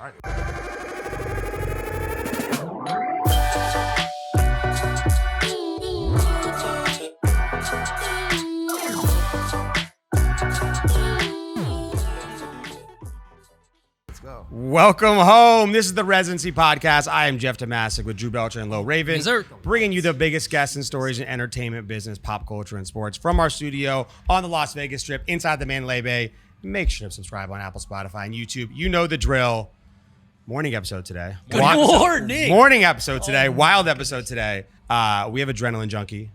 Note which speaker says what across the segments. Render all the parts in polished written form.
Speaker 1: All right. Welcome home. This is the Residency Podcast. I am Jeff Tomasic with Drew Belcher and Lo Raven, bringing you the biggest guests and stories in entertainment, business, pop culture, and sports from our studio on the Las Vegas Strip inside the Mandalay Bay. Make sure to subscribe on Apple, Spotify, and YouTube. You know the drill. Morning episode today.
Speaker 2: Good morning.
Speaker 1: Morning episode today. Wild episode today. We have Adrenaline Junkie,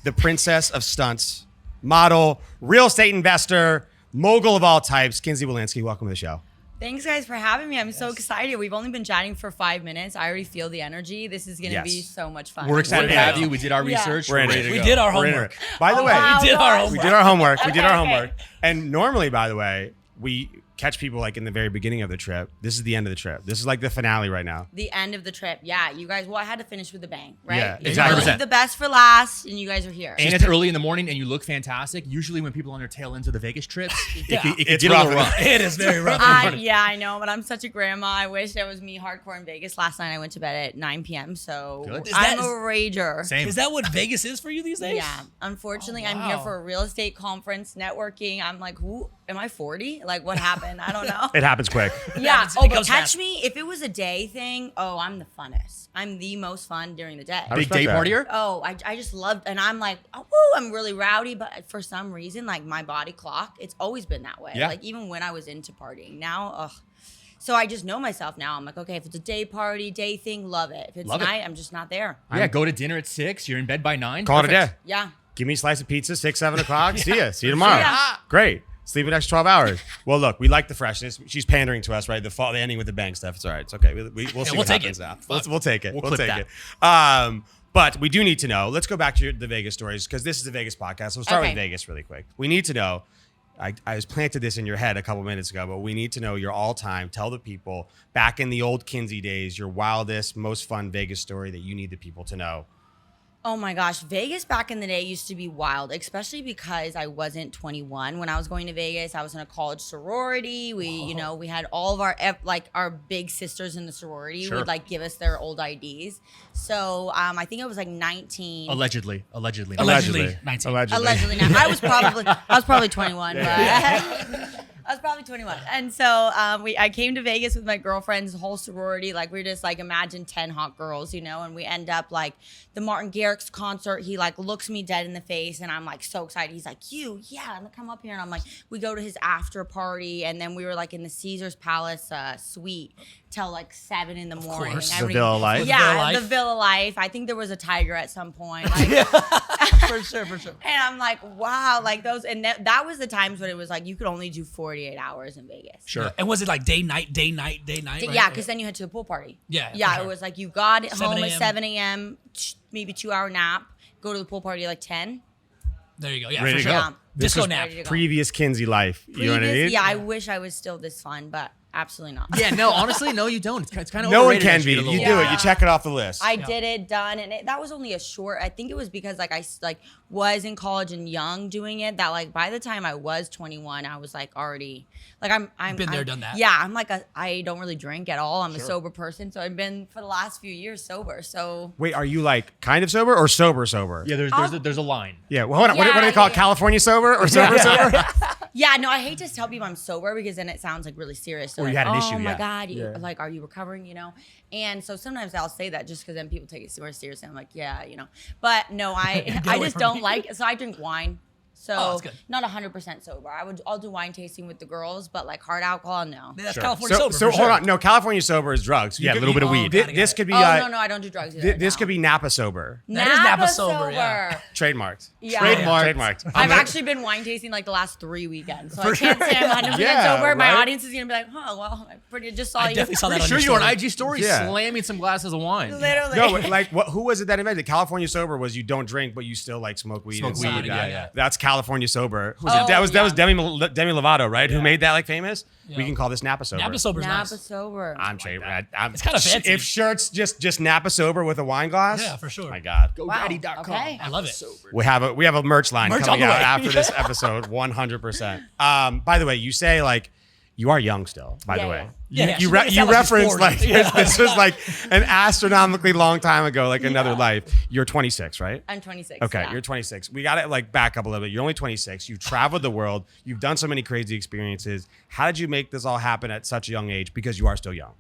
Speaker 1: the princess of stunts, model, real estate investor, mogul of all types, KINSEY WOLANSKI. Welcome to the show.
Speaker 3: Thanks, guys, for having me. I'm so excited. We've only been chatting for 5 minutes. I already feel the energy. This is going to be so much fun.
Speaker 2: We're excited to have you. We did our research.
Speaker 1: We're ready to
Speaker 2: We
Speaker 1: go.
Speaker 2: did our homework.
Speaker 1: By the way,
Speaker 3: wow,
Speaker 2: we did our homework.
Speaker 1: We did our homework. We
Speaker 3: Okay,
Speaker 1: did our
Speaker 3: okay.
Speaker 1: homework. And normally, by the way, we catch people like in the very beginning of the trip. This is the end of the trip. This is like the finale right now.
Speaker 3: The end of the trip. Yeah, you guys, well, I had to finish with a bang, right?
Speaker 1: Yeah,
Speaker 3: You
Speaker 1: exactly.
Speaker 3: leave the best for last, and you guys are here.
Speaker 2: And it's early in the morning, and you look fantastic. Usually, when people on their tail ends of the Vegas trips, it can
Speaker 1: It's
Speaker 2: get a little
Speaker 1: rough.
Speaker 2: rough. It is very rough.
Speaker 3: Yeah, I know, but I'm such a grandma. I wish that was me hardcore in Vegas. Last night I went to bed at 9 p.m., so
Speaker 2: Good.
Speaker 3: I'm a rager.
Speaker 2: Same.
Speaker 4: Is that what Vegas is for you these days?
Speaker 3: Yeah, unfortunately,
Speaker 4: Oh,
Speaker 3: I'm here
Speaker 4: wow.
Speaker 3: for a real estate conference, networking. I'm like, who am I 40? Like, what happened? I don't know.
Speaker 1: It happens quick.
Speaker 3: Yeah.
Speaker 4: It
Speaker 3: But
Speaker 4: comes
Speaker 3: catch
Speaker 4: fast.
Speaker 3: me if it was a day thing. Oh, I'm the funnest. I'm the most fun during the day.
Speaker 1: I
Speaker 2: Big
Speaker 1: respect
Speaker 2: day
Speaker 1: that.
Speaker 2: partier?
Speaker 3: Oh, I just loved, and I'm like, oh, woo, I'm really rowdy, but for some reason, like my body clock, it's always been that way.
Speaker 2: Yeah.
Speaker 3: Like even when I was into partying, now, ugh. So I just know myself now. I'm like, okay, if it's a day party, day thing, love it. If it's
Speaker 2: Love it.
Speaker 3: night, I'm just not there.
Speaker 2: Yeah, go to dinner at 6. You're in bed by 9.
Speaker 1: Call it a day.
Speaker 2: Perfect.
Speaker 3: Yeah.
Speaker 1: Give me a slice of pizza, 6, 7 o'clock. See ya. See you tomorrow.
Speaker 3: Yeah.
Speaker 1: Great. Sleep an extra 12 hours. Well, look, we like the freshness. She's pandering to us, right? The ending with the bang stuff. It's all right. It's okay. We'll see
Speaker 2: we'll
Speaker 1: what
Speaker 2: take
Speaker 1: happens
Speaker 2: it.
Speaker 1: now. We'll take it.
Speaker 2: We'll
Speaker 1: We'll
Speaker 2: clip
Speaker 1: take
Speaker 2: that.
Speaker 1: it. But we do need to know. Let's go back to the Vegas stories because this is a Vegas podcast. So we'll start with
Speaker 3: Okay.
Speaker 1: Vegas really quick. We need to know. I was planted this in your head a couple minutes ago, but we need to know your all-time. Tell the people back in the old KINSEY days, your wildest, most fun Vegas story that you need the people to know.
Speaker 3: Oh my gosh, Vegas back in the day used to be wild, especially because I wasn't 21 when I was going to Vegas. I was in a college sorority. We had all of our big sisters in the sorority
Speaker 2: Sure.
Speaker 3: would like give us their old IDs. So I think it was like 19.
Speaker 2: Allegedly.
Speaker 4: Allegedly. 19.
Speaker 3: Allegedly, not. I was probably 21, but I was probably 21. And so I came to Vegas with my girlfriends, the whole sorority. Like we were just like, imagine 10 hot girls, and we end up like the Martin Garrix concert. He like looks me dead in the face and I'm like so excited. He's like, I'm gonna come up here. And I'm like, we go to his after party. And then we were like in the Caesar's Palace suite till like 7 in the morning.
Speaker 4: course.
Speaker 1: The
Speaker 3: Everybody-
Speaker 1: Villa Life?
Speaker 3: Yeah,
Speaker 4: Villa Life.
Speaker 3: the Villa Life. I think there was a tiger at some point. Like,
Speaker 4: For sure.
Speaker 3: and I'm like, wow, like those, and that was the times when it was like you could only do 48 hours in Vegas.
Speaker 2: Sure.
Speaker 4: And was it like day, night? Right?
Speaker 3: Yeah, because then you head to the pool party.
Speaker 4: Yeah,
Speaker 3: Yeah,
Speaker 4: for sure.
Speaker 3: it was like you got it
Speaker 4: 7
Speaker 3: home at
Speaker 4: a.m.
Speaker 3: 7 a.m., maybe 2-hour nap, go to the pool party at like 10.
Speaker 4: There you go. Yeah,
Speaker 1: Ready
Speaker 4: for
Speaker 1: to
Speaker 4: sure.
Speaker 1: go.
Speaker 3: Yeah.
Speaker 4: Disco
Speaker 1: was
Speaker 4: nap.
Speaker 3: Ready to go.
Speaker 1: Previous KINSEY life. You know what I
Speaker 3: Previous-
Speaker 1: mean?
Speaker 3: Yeah, I wish I was still this fun, but absolutely not.
Speaker 2: Yeah, no, honestly, no, you don't. It's kind of
Speaker 1: No one
Speaker 2: overrated
Speaker 1: can
Speaker 2: as
Speaker 1: be.
Speaker 2: you get a
Speaker 1: You
Speaker 2: little
Speaker 1: do
Speaker 2: older.
Speaker 1: it. You check it off the list.
Speaker 3: I did it, done, and that was only a short. I think it was because like I was in college and young doing it. That like by the time I was 21, I was like already like I'm
Speaker 4: Been there, done that.
Speaker 3: Yeah, I'm like I don't really drink at all. I'm a sober person, so I've been for the last few years sober. So
Speaker 1: Wait, are you like kind of sober or sober?
Speaker 2: Yeah, there's a line.
Speaker 1: Yeah. Well, hold on. What do they call it?
Speaker 3: Yeah.
Speaker 1: California sober or sober sober?
Speaker 3: yeah, no, I hate to tell people I'm sober because then it sounds like really serious. So
Speaker 2: Or you
Speaker 3: like,
Speaker 2: had an
Speaker 3: oh
Speaker 2: issue,
Speaker 3: my
Speaker 2: yeah.
Speaker 3: God,
Speaker 1: Yeah.
Speaker 3: like are you recovering? And so sometimes I'll say that just because then people take it more seriously. I'm like, yeah, But no, I
Speaker 4: away
Speaker 3: just
Speaker 4: from
Speaker 3: don't
Speaker 4: me.
Speaker 3: like it. So I drink wine. So
Speaker 4: Oh, that's good.
Speaker 3: not 100% sober. I'll do wine tasting with the girls, but like hard alcohol, no.
Speaker 4: That's California
Speaker 1: So,
Speaker 4: sober.
Speaker 1: so
Speaker 4: for
Speaker 1: hold
Speaker 4: sure.
Speaker 1: on. No, California sober is drugs.
Speaker 2: Yeah, a little bit of weed.
Speaker 4: gotta get
Speaker 1: This
Speaker 4: it.
Speaker 1: could be.
Speaker 3: Oh no, I don't do drugs either.
Speaker 1: This
Speaker 3: no.
Speaker 1: could be Napa sober.
Speaker 4: That is Napa sober, yeah.
Speaker 1: Trademarked.
Speaker 3: Yeah.
Speaker 1: Trademarked.
Speaker 3: I've actually been wine tasting like the last 3 weekends, so I can't say I'm 100%
Speaker 1: Yeah,
Speaker 3: sober. My
Speaker 1: right?
Speaker 3: audience is gonna be like, "Huh? Well, I just saw
Speaker 4: I
Speaker 3: you."
Speaker 4: definitely saw that
Speaker 2: Pretty
Speaker 4: on
Speaker 2: sure
Speaker 4: your
Speaker 2: you were on
Speaker 4: story.
Speaker 2: IG story
Speaker 1: Yeah.
Speaker 2: slamming some glasses of wine.
Speaker 3: Literally.
Speaker 1: No, but, like who was it that invented California sober? Was you don't drink, but you still like smoke weed.
Speaker 2: Smoke
Speaker 1: and
Speaker 2: weed,
Speaker 1: stuff.
Speaker 2: yeah.
Speaker 1: That's California sober. Who was
Speaker 3: Oh,
Speaker 1: it? That was
Speaker 3: yeah.
Speaker 1: Demi Lovato, right? Who made that like famous?
Speaker 4: Yeah.
Speaker 1: We can call this Napa sober.
Speaker 4: Napa sober's
Speaker 3: Napa
Speaker 4: nice.
Speaker 3: sober.
Speaker 1: I'm trademarked.
Speaker 4: It's kinda fancy.
Speaker 1: If shirts just Napa sober with a wine glass.
Speaker 4: Yeah, for sure.
Speaker 1: My God.
Speaker 2: GoDaddy.com.
Speaker 3: Okay.
Speaker 4: I love it.
Speaker 1: We have a merch line
Speaker 4: Merch
Speaker 1: coming
Speaker 4: on the
Speaker 1: out
Speaker 4: way.
Speaker 1: after this episode, 100%. By the way, you say like you are young still. By the
Speaker 3: Yeah,
Speaker 1: way,
Speaker 4: Yeah,
Speaker 1: you
Speaker 4: she sound like she's
Speaker 1: referenced
Speaker 4: 40.
Speaker 1: like
Speaker 4: Yeah.
Speaker 1: this was like an astronomically long time ago, like another life. You're 26, right?
Speaker 3: I'm 26.
Speaker 1: Okay,
Speaker 3: yeah.
Speaker 1: you're 26. We got to like back up a little bit. You're only 26. You've traveled the world. You've done so many crazy experiences. How did you make this all happen at such a young age? Because you are still young.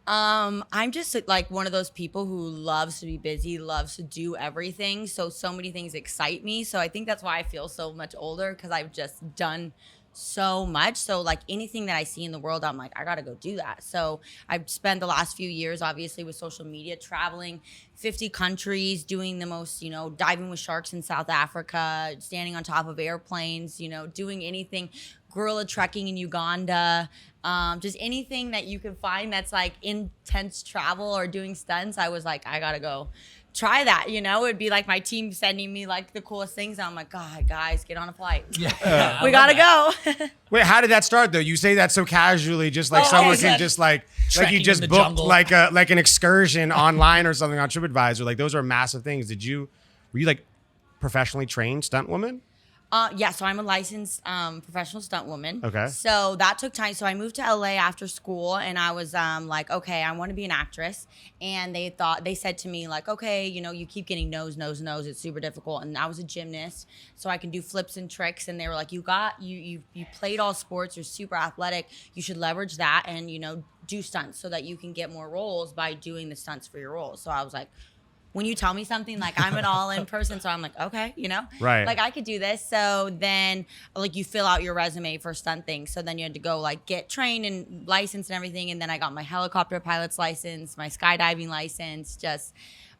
Speaker 3: I'm just like one of those people who loves to be busy, loves to do everything. So many things excite me. So I think that's why I feel so much older, because I've just done so much. So like anything that I see in the world, I'm like, I gotta go do that. So I've spent the last few years, obviously, with social media, traveling 50 countries, doing the most, diving with sharks in South Africa, standing on top of airplanes, doing anything, gorilla trekking in Uganda, just anything that you can find that's like intense travel or doing stunts. I was like, I gotta go try that. It would be like my team sending me like the coolest things. And I'm like, God, guys, get on a flight.
Speaker 4: Yeah.
Speaker 3: We gotta go.
Speaker 1: Wait, how did that start though? You say that so casually, just like
Speaker 3: Oh,
Speaker 1: someone
Speaker 3: okay.
Speaker 1: can just like you
Speaker 4: Trekking
Speaker 1: just
Speaker 4: in the
Speaker 1: booked
Speaker 4: jungle.
Speaker 1: like an excursion online or something on TripAdvisor. Like those are massive things. Were you like professionally trained stunt woman?
Speaker 3: Yeah, so I'm a licensed professional stunt woman.
Speaker 1: Okay.
Speaker 3: So that took time. So I moved to LA after school, and I was like, okay, I want to be an actress. And they said to me like, okay, you keep getting no's. It's super difficult. And I was a gymnast, so I can do flips and tricks. And they were like, you played all sports. You're super athletic. You should leverage that and do stunts so that you can get more roles by doing the stunts for your roles. So I was like, when you tell me something, like I'm an all-in person, so I'm like, okay,
Speaker 1: Right.
Speaker 3: like I could do this. So then like you fill out your resume for stunt things. So then you had to go like get trained and licensed and everything. And then I got my helicopter pilot's license, my skydiving license, just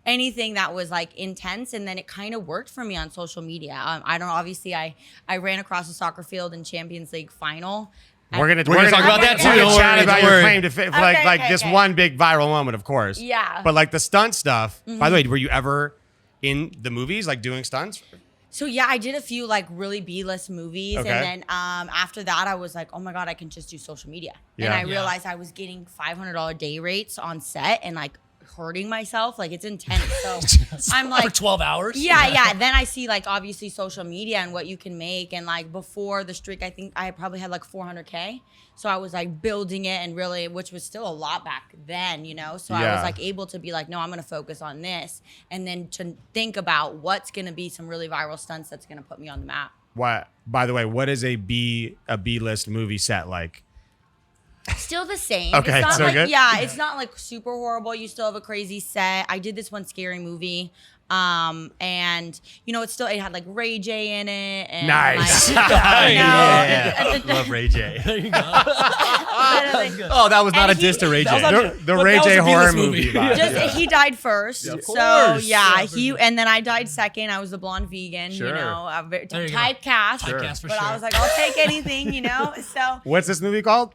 Speaker 3: anything that was like intense. And then it kind of worked for me on social media. I ran across a soccer field in Champions League final.
Speaker 1: We're gonna
Speaker 2: talk about that too.
Speaker 1: We're gonna
Speaker 2: Don't
Speaker 1: chat
Speaker 2: worry,
Speaker 1: about
Speaker 2: don't
Speaker 1: your
Speaker 2: worry.
Speaker 1: claim to
Speaker 3: Okay,
Speaker 1: this
Speaker 3: okay.
Speaker 1: one big viral moment, of course.
Speaker 3: Yeah.
Speaker 1: But like the stunt stuff. By the way, were you ever in the movies, like doing stunts?
Speaker 3: So yeah, I did a few like really B-list movies,
Speaker 1: Okay.
Speaker 3: and then after that, I was like, oh my God, I can just do social media.
Speaker 1: Yeah.
Speaker 3: And I
Speaker 1: Yeah.
Speaker 3: realized I was getting $500 day rates on set and like hurting myself. Like it's intense. So I'm
Speaker 4: For
Speaker 3: like,
Speaker 4: 12 hours.
Speaker 3: yeah. Then I see like obviously social media and what you can make. And like before the streak, I think I probably had like 400K. So I was like building it and really, which was still a lot back then, So I
Speaker 1: Yeah.
Speaker 3: was like able to be like, no, I'm going to focus on this. And then to think about what's going to be some really viral stunts that's going to put me on the map.
Speaker 1: What? By the way, what is a B-list movie set like?
Speaker 3: Still the same.
Speaker 1: Okay,
Speaker 3: it's not
Speaker 1: so
Speaker 3: like,
Speaker 1: good?
Speaker 3: yeah, it's not like super horrible. You still have a crazy set. I did this one scary movie. And it had like Ray J in it. And
Speaker 1: Nice.
Speaker 3: Like,
Speaker 2: Love Ray J.
Speaker 4: There you go.
Speaker 3: literally.
Speaker 2: Oh, that was not
Speaker 3: And
Speaker 2: a diss to Ray J.
Speaker 4: That was not-
Speaker 1: The
Speaker 4: But
Speaker 1: Ray
Speaker 4: that was
Speaker 1: J
Speaker 4: a
Speaker 1: horror
Speaker 4: B-list
Speaker 1: movie.
Speaker 4: movie.
Speaker 1: vibe.
Speaker 3: Just he died first.
Speaker 2: Of
Speaker 3: So
Speaker 2: course.
Speaker 3: yeah, and then I died second. I was the blonde vegan,
Speaker 2: Sure.
Speaker 4: There you go.
Speaker 3: typecast.
Speaker 4: Typecast for
Speaker 3: But
Speaker 4: sure.
Speaker 3: I was like, I'll take anything, So
Speaker 1: What's this movie called?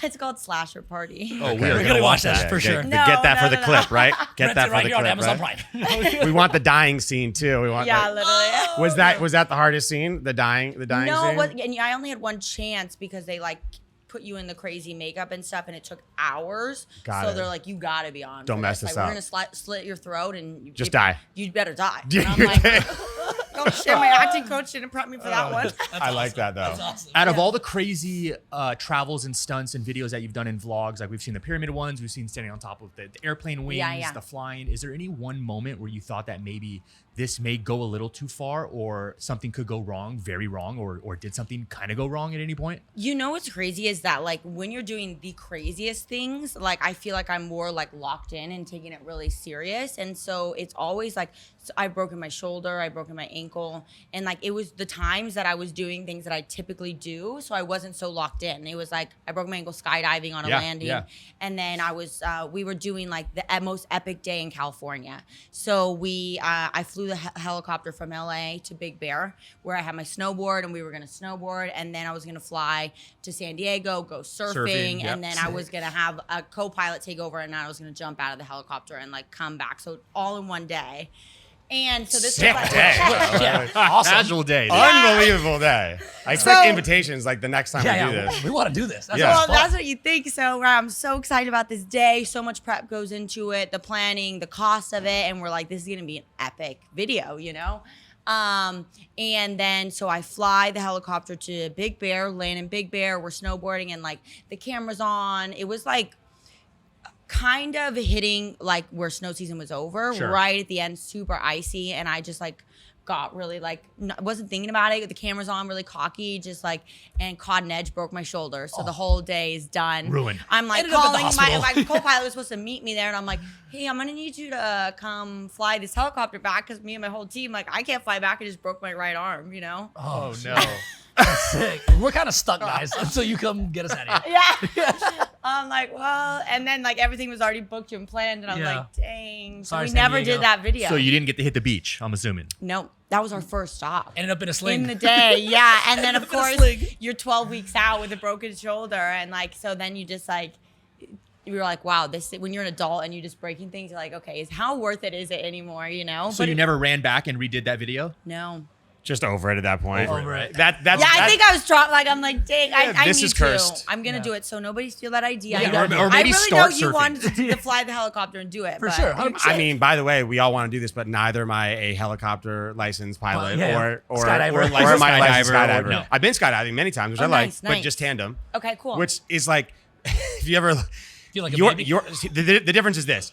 Speaker 3: it's called Slasher Party.
Speaker 2: Oh,
Speaker 1: Okay.
Speaker 2: we're
Speaker 4: gonna watch that for
Speaker 1: Get-
Speaker 4: sure.
Speaker 1: Get,
Speaker 3: No,
Speaker 1: that for
Speaker 3: no,
Speaker 1: the
Speaker 3: no,
Speaker 1: clip,
Speaker 3: no.
Speaker 1: right? Get
Speaker 4: Rent
Speaker 1: that
Speaker 4: it
Speaker 1: for
Speaker 4: right
Speaker 1: the
Speaker 4: here on
Speaker 1: clip,
Speaker 4: Amazon
Speaker 1: right?
Speaker 4: Prime.
Speaker 1: We want the dying scene too. We want
Speaker 3: Yeah,
Speaker 1: like,
Speaker 3: literally.
Speaker 1: was that the hardest scene? The dying
Speaker 3: No,
Speaker 1: scene?
Speaker 3: and I only had one chance because they like put you in the crazy makeup and stuff, and it took hours.
Speaker 1: Got
Speaker 3: so
Speaker 1: it.
Speaker 3: they're like, you gotta be on.
Speaker 1: Don't
Speaker 3: for
Speaker 1: mess
Speaker 3: this.
Speaker 1: this
Speaker 3: like,
Speaker 1: up.
Speaker 3: We're gonna slit your throat and
Speaker 1: Just die.
Speaker 3: You'd better die.
Speaker 1: Yeah,
Speaker 3: And I'm like, oh shit, my acting coach didn't prep me for that one.
Speaker 1: I like that though.
Speaker 4: That's awesome.
Speaker 2: Out of all the crazy travels and stunts and videos that you've done in vlogs, like we've seen the pyramid ones, we've seen standing on top of the airplane wings,
Speaker 3: Yeah.
Speaker 2: the flying. Is there any one moment where you thought that maybe this may go a little too far, or something could go wrong, very wrong, or did something kind of go wrong at any point?
Speaker 3: What's crazy is that like when you're doing the craziest things, like I feel like I'm more like locked in and taking it really serious. And so it's always like, I've broken my shoulder, I've broken my ankle. And like, it was the times that I was doing things that I typically do. So I wasn't so locked in. It was like, I broke my ankle skydiving on a landing.
Speaker 2: yeah.
Speaker 3: And then we were doing like the most epic day in California. So I flew the helicopter from LA to Big Bear, where I had my snowboard and we were gonna snowboard. And then I was gonna fly to San Diego, go surfing.
Speaker 2: Yep.
Speaker 3: And then I was gonna have a co-pilot take over, and I was gonna jump out of the helicopter and like come back. So all in one day. And so this
Speaker 1: Sick
Speaker 3: was like,
Speaker 1: day.
Speaker 4: Yeah. Awesome.
Speaker 2: Casual day. dude.
Speaker 1: Unbelievable day. I expect
Speaker 3: So-
Speaker 1: invitations like the next time
Speaker 4: Yeah,
Speaker 1: we do
Speaker 4: yeah.
Speaker 1: this.
Speaker 4: We want to do this. That's
Speaker 1: Yeah.
Speaker 3: Well,
Speaker 4: awesome.
Speaker 3: that's what you think. So I'm so excited about this day. So much prep goes into it, the planning, the cost of it. And we're like, this is going to be an epic video, And then so I fly the helicopter to Big Bear, land in Big Bear. We're snowboarding and like the camera's on. It was like kind of hitting like where snow season was over,
Speaker 1: Sure.
Speaker 3: right at the end, super icy. And I just like got really like, wasn't thinking about it. The camera's on, really cocky, just like, and caught an edge, broke my shoulder. So the whole day is done.
Speaker 2: Ruined.
Speaker 3: I'm like
Speaker 4: Ended up at the
Speaker 3: calling
Speaker 4: hospital.
Speaker 3: my co-pilot was supposed to meet me there. And I'm like, hey, I'm going to need you to come fly this helicopter back. Cause me and my whole team, like I can't fly back. I just broke my right arm, you know?
Speaker 2: Oh no.
Speaker 4: Sick. We're kind of stuck, guys, until you come get us out of here.
Speaker 3: Yeah. I'm like, well, and then like everything was already booked and planned. And I'm
Speaker 4: Yeah.
Speaker 3: like, dang. So
Speaker 4: Sorry,
Speaker 3: we
Speaker 4: San
Speaker 3: never
Speaker 4: Diego.
Speaker 3: did that video.
Speaker 2: So you didn't get to hit the beach, I'm assuming.
Speaker 3: Nope. That was our first stop.
Speaker 4: Ended up in a sling.
Speaker 3: In the day, yeah. And then of
Speaker 4: Ended up in a
Speaker 3: course
Speaker 4: sling.
Speaker 3: you're 12 weeks out with a broken shoulder, and like so then you just like you're like, wow, this when you're an adult and you're just breaking things, you're like, okay, how worth it is it anymore, you know?
Speaker 2: So you never ran back and redid that video?
Speaker 3: No.
Speaker 1: Just over it at that point.
Speaker 4: Over it.
Speaker 1: That's
Speaker 3: Yeah, I think I was dropped. Like I'm like, dang, I
Speaker 1: this
Speaker 3: need
Speaker 1: is
Speaker 3: to.
Speaker 1: cursed.
Speaker 3: I'm gonna do it, so nobody steal that idea.
Speaker 2: Yeah,
Speaker 3: I know-
Speaker 2: or maybe
Speaker 3: I really
Speaker 2: start
Speaker 3: know you
Speaker 2: surfing.
Speaker 3: wanted to fly the helicopter and do it
Speaker 4: For
Speaker 3: but-
Speaker 4: sure. 100%.
Speaker 1: I mean, by the way, we all want to do this, but neither am I a helicopter licensed pilot
Speaker 4: Yeah.
Speaker 1: or
Speaker 4: Skydiver.
Speaker 1: or
Speaker 2: Licensed
Speaker 1: am I a licensed
Speaker 2: skydiver or-
Speaker 1: skydiver.
Speaker 2: no.
Speaker 1: I've been skydiving many times, which
Speaker 3: Oh,
Speaker 1: I like,
Speaker 3: nice,
Speaker 1: but
Speaker 3: nice.
Speaker 1: just tandem,
Speaker 3: Okay, cool.
Speaker 1: which is like, if you ever,
Speaker 4: Feel like a baby.
Speaker 1: the difference is this.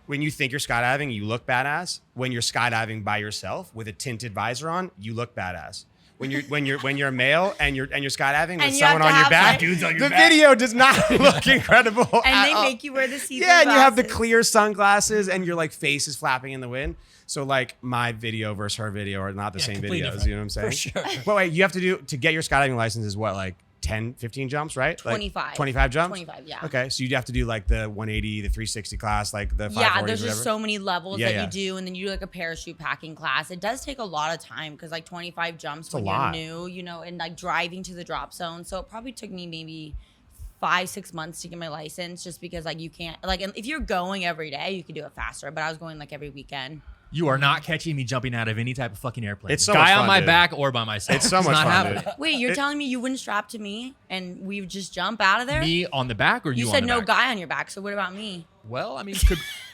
Speaker 1: When you think you're skydiving, you look badass. When you're skydiving by yourself with a tinted visor on, you look badass. When you're a male and you're skydiving with
Speaker 3: And you
Speaker 1: someone
Speaker 3: have to
Speaker 1: on your
Speaker 3: have,
Speaker 1: back,
Speaker 3: like-
Speaker 2: Dudes on your
Speaker 1: the
Speaker 2: back.
Speaker 1: video does not look incredible.
Speaker 3: and
Speaker 1: at
Speaker 3: they
Speaker 1: all.
Speaker 3: make you wear the see-through
Speaker 1: Yeah, and you have the
Speaker 3: glasses.
Speaker 1: clear sunglasses and your like face is flapping in the wind. So like my video versus her video are not the same
Speaker 4: completely
Speaker 1: videos.
Speaker 4: different.
Speaker 1: You know what I'm saying?
Speaker 4: For sure.
Speaker 1: But wait, you have to get your skydiving license is what, like 10, 15 jumps, right? Like
Speaker 3: 25.
Speaker 1: 25 jumps?
Speaker 3: 25, yeah.
Speaker 1: Okay, so you'd have to do like the 180, the 360 class, like the 540s,
Speaker 3: Yeah, there's
Speaker 1: whatever.
Speaker 3: just so many levels
Speaker 1: Yeah,
Speaker 3: that
Speaker 1: yeah.
Speaker 3: you do, and then you do like a parachute packing class. It does take a lot of time because like 25 jumps
Speaker 1: a
Speaker 3: when
Speaker 1: lot.
Speaker 3: you're new, you know, and like driving to the drop zone. So it probably took me maybe 5-6 months to get my license, just because like you can't like if you're going every day, you can do it faster. But I was going like every weekend.
Speaker 2: You are not catching me jumping out of any type of fucking airplane.
Speaker 1: It's so
Speaker 2: Guy
Speaker 1: much
Speaker 2: on
Speaker 1: fun,
Speaker 2: my
Speaker 1: dude.
Speaker 2: back or by myself.
Speaker 1: It's so much
Speaker 2: not
Speaker 1: fun,
Speaker 2: happening.
Speaker 1: dude.
Speaker 3: Wait, you're telling me you wouldn't strap to me and we would just jump out of there?
Speaker 2: Me on the back or you,
Speaker 3: You
Speaker 2: on
Speaker 3: said
Speaker 2: the
Speaker 3: no
Speaker 2: back?
Speaker 3: guy on your back, so what about me?
Speaker 2: Well, I mean,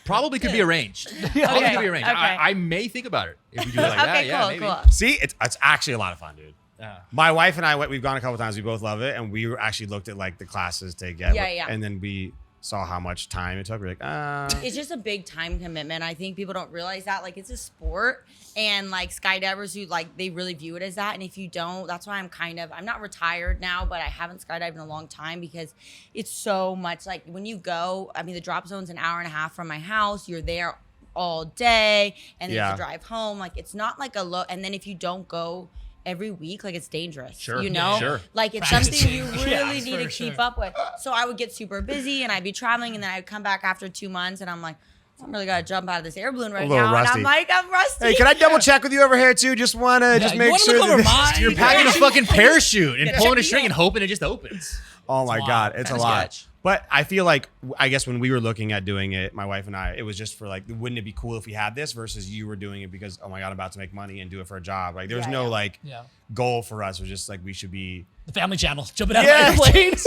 Speaker 2: probably could be arranged. Probably could be arranged.
Speaker 3: okay.
Speaker 2: I may think about it if we do it like that.
Speaker 3: Okay,
Speaker 2: Yeah,
Speaker 3: cool,
Speaker 2: maybe.
Speaker 3: cool.
Speaker 1: See, it's actually a lot of fun, dude.
Speaker 2: Yeah.
Speaker 1: My wife and I we've gone a couple times. We both love it, and we actually looked at like the classes to get.
Speaker 3: Yeah, yeah.
Speaker 1: And then we saw how much time it took. We're like,
Speaker 3: It's just a big time commitment. I think people don't realize that. Like, it's a sport, and like skydivers who like they really view it as that. And if you don't, that's why I'm not retired now, but I haven't skydived in a long time because it's so much. Like when you go, I mean, the drop zone's an hour and a half from my house. You're there all day, and then you have to
Speaker 1: Yeah.
Speaker 3: drive home. Like it's not like a low. And then if you don't go every week, like it's dangerous.
Speaker 2: Sure.
Speaker 3: You know,
Speaker 2: Sure.
Speaker 3: like it's
Speaker 4: Practicing.
Speaker 3: something you really
Speaker 4: Yeah,
Speaker 3: need
Speaker 4: for
Speaker 3: to keep
Speaker 4: sure.
Speaker 3: up with. So I would get super busy and I'd be traveling, and then I'd come back after 2 months and I'm like, I'm really gotta jump out of this air balloon right
Speaker 1: little
Speaker 3: now.
Speaker 1: rusty.
Speaker 3: And I'm like, I'm rusty.
Speaker 1: hey, can I double check with you over here too? Just wanna just
Speaker 4: you
Speaker 1: make
Speaker 4: wanna
Speaker 1: sure
Speaker 4: look
Speaker 1: that
Speaker 4: over
Speaker 1: this-
Speaker 4: mine?
Speaker 2: You're packing a fucking parachute and
Speaker 3: Yeah.
Speaker 2: pulling a
Speaker 3: Check me
Speaker 2: string and
Speaker 3: out.
Speaker 2: hoping it just opens.
Speaker 1: Oh my
Speaker 4: wild.
Speaker 1: God, it's a
Speaker 4: Kinda
Speaker 1: lot.
Speaker 4: sketch.
Speaker 1: But I feel like, I guess when we were looking at doing it, my wife and I, it was just for like, wouldn't it be cool if we had this versus you were doing it because, oh my God, I'm about to make money and do it for a job. Like there was
Speaker 3: Yeah,
Speaker 1: no
Speaker 3: yeah.
Speaker 1: like
Speaker 4: Yeah.
Speaker 1: goal for us. It was just like, we should be
Speaker 4: The Family Channel. Jumping out
Speaker 1: Yeah.
Speaker 4: of airplanes.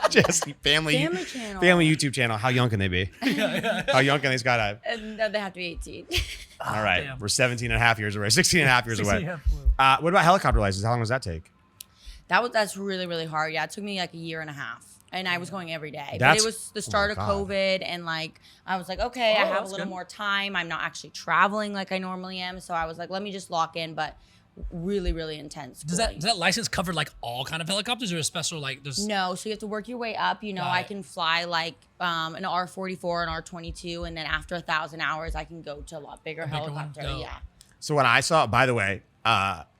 Speaker 1: just family
Speaker 3: channel.
Speaker 1: family YouTube channel. How young can they be? How young can they skydive?
Speaker 3: And then they have to be 18.
Speaker 1: All right.
Speaker 4: damn.
Speaker 1: We're 17 and a half years away, 16 and a half years away.
Speaker 4: 16 and a half.
Speaker 1: What about helicopter license? How long does that take?
Speaker 3: That's really, really hard. Yeah, it took me like a year and a half. And I was going every day. But
Speaker 1: That's-
Speaker 3: it was the start of
Speaker 1: oh my God.
Speaker 3: COVID, and like I was like, okay, I have a
Speaker 2: that's
Speaker 3: little
Speaker 2: good.
Speaker 3: more time. I'm not actually traveling like I normally am. So I was like, let me just lock in, but really, really intense.
Speaker 4: Does
Speaker 3: schooling.
Speaker 4: that license cover like all kind of helicopters or a special like there's
Speaker 3: No, so you have to work your way up. You know,
Speaker 4: Got
Speaker 3: I
Speaker 4: it.
Speaker 3: can fly like an R-44, an R-22, and then after 1,000 hours, I can go to a lot bigger
Speaker 4: bigger one?
Speaker 3: helicopter.
Speaker 4: Dope.
Speaker 3: Yeah.
Speaker 1: So when I saw, by the way,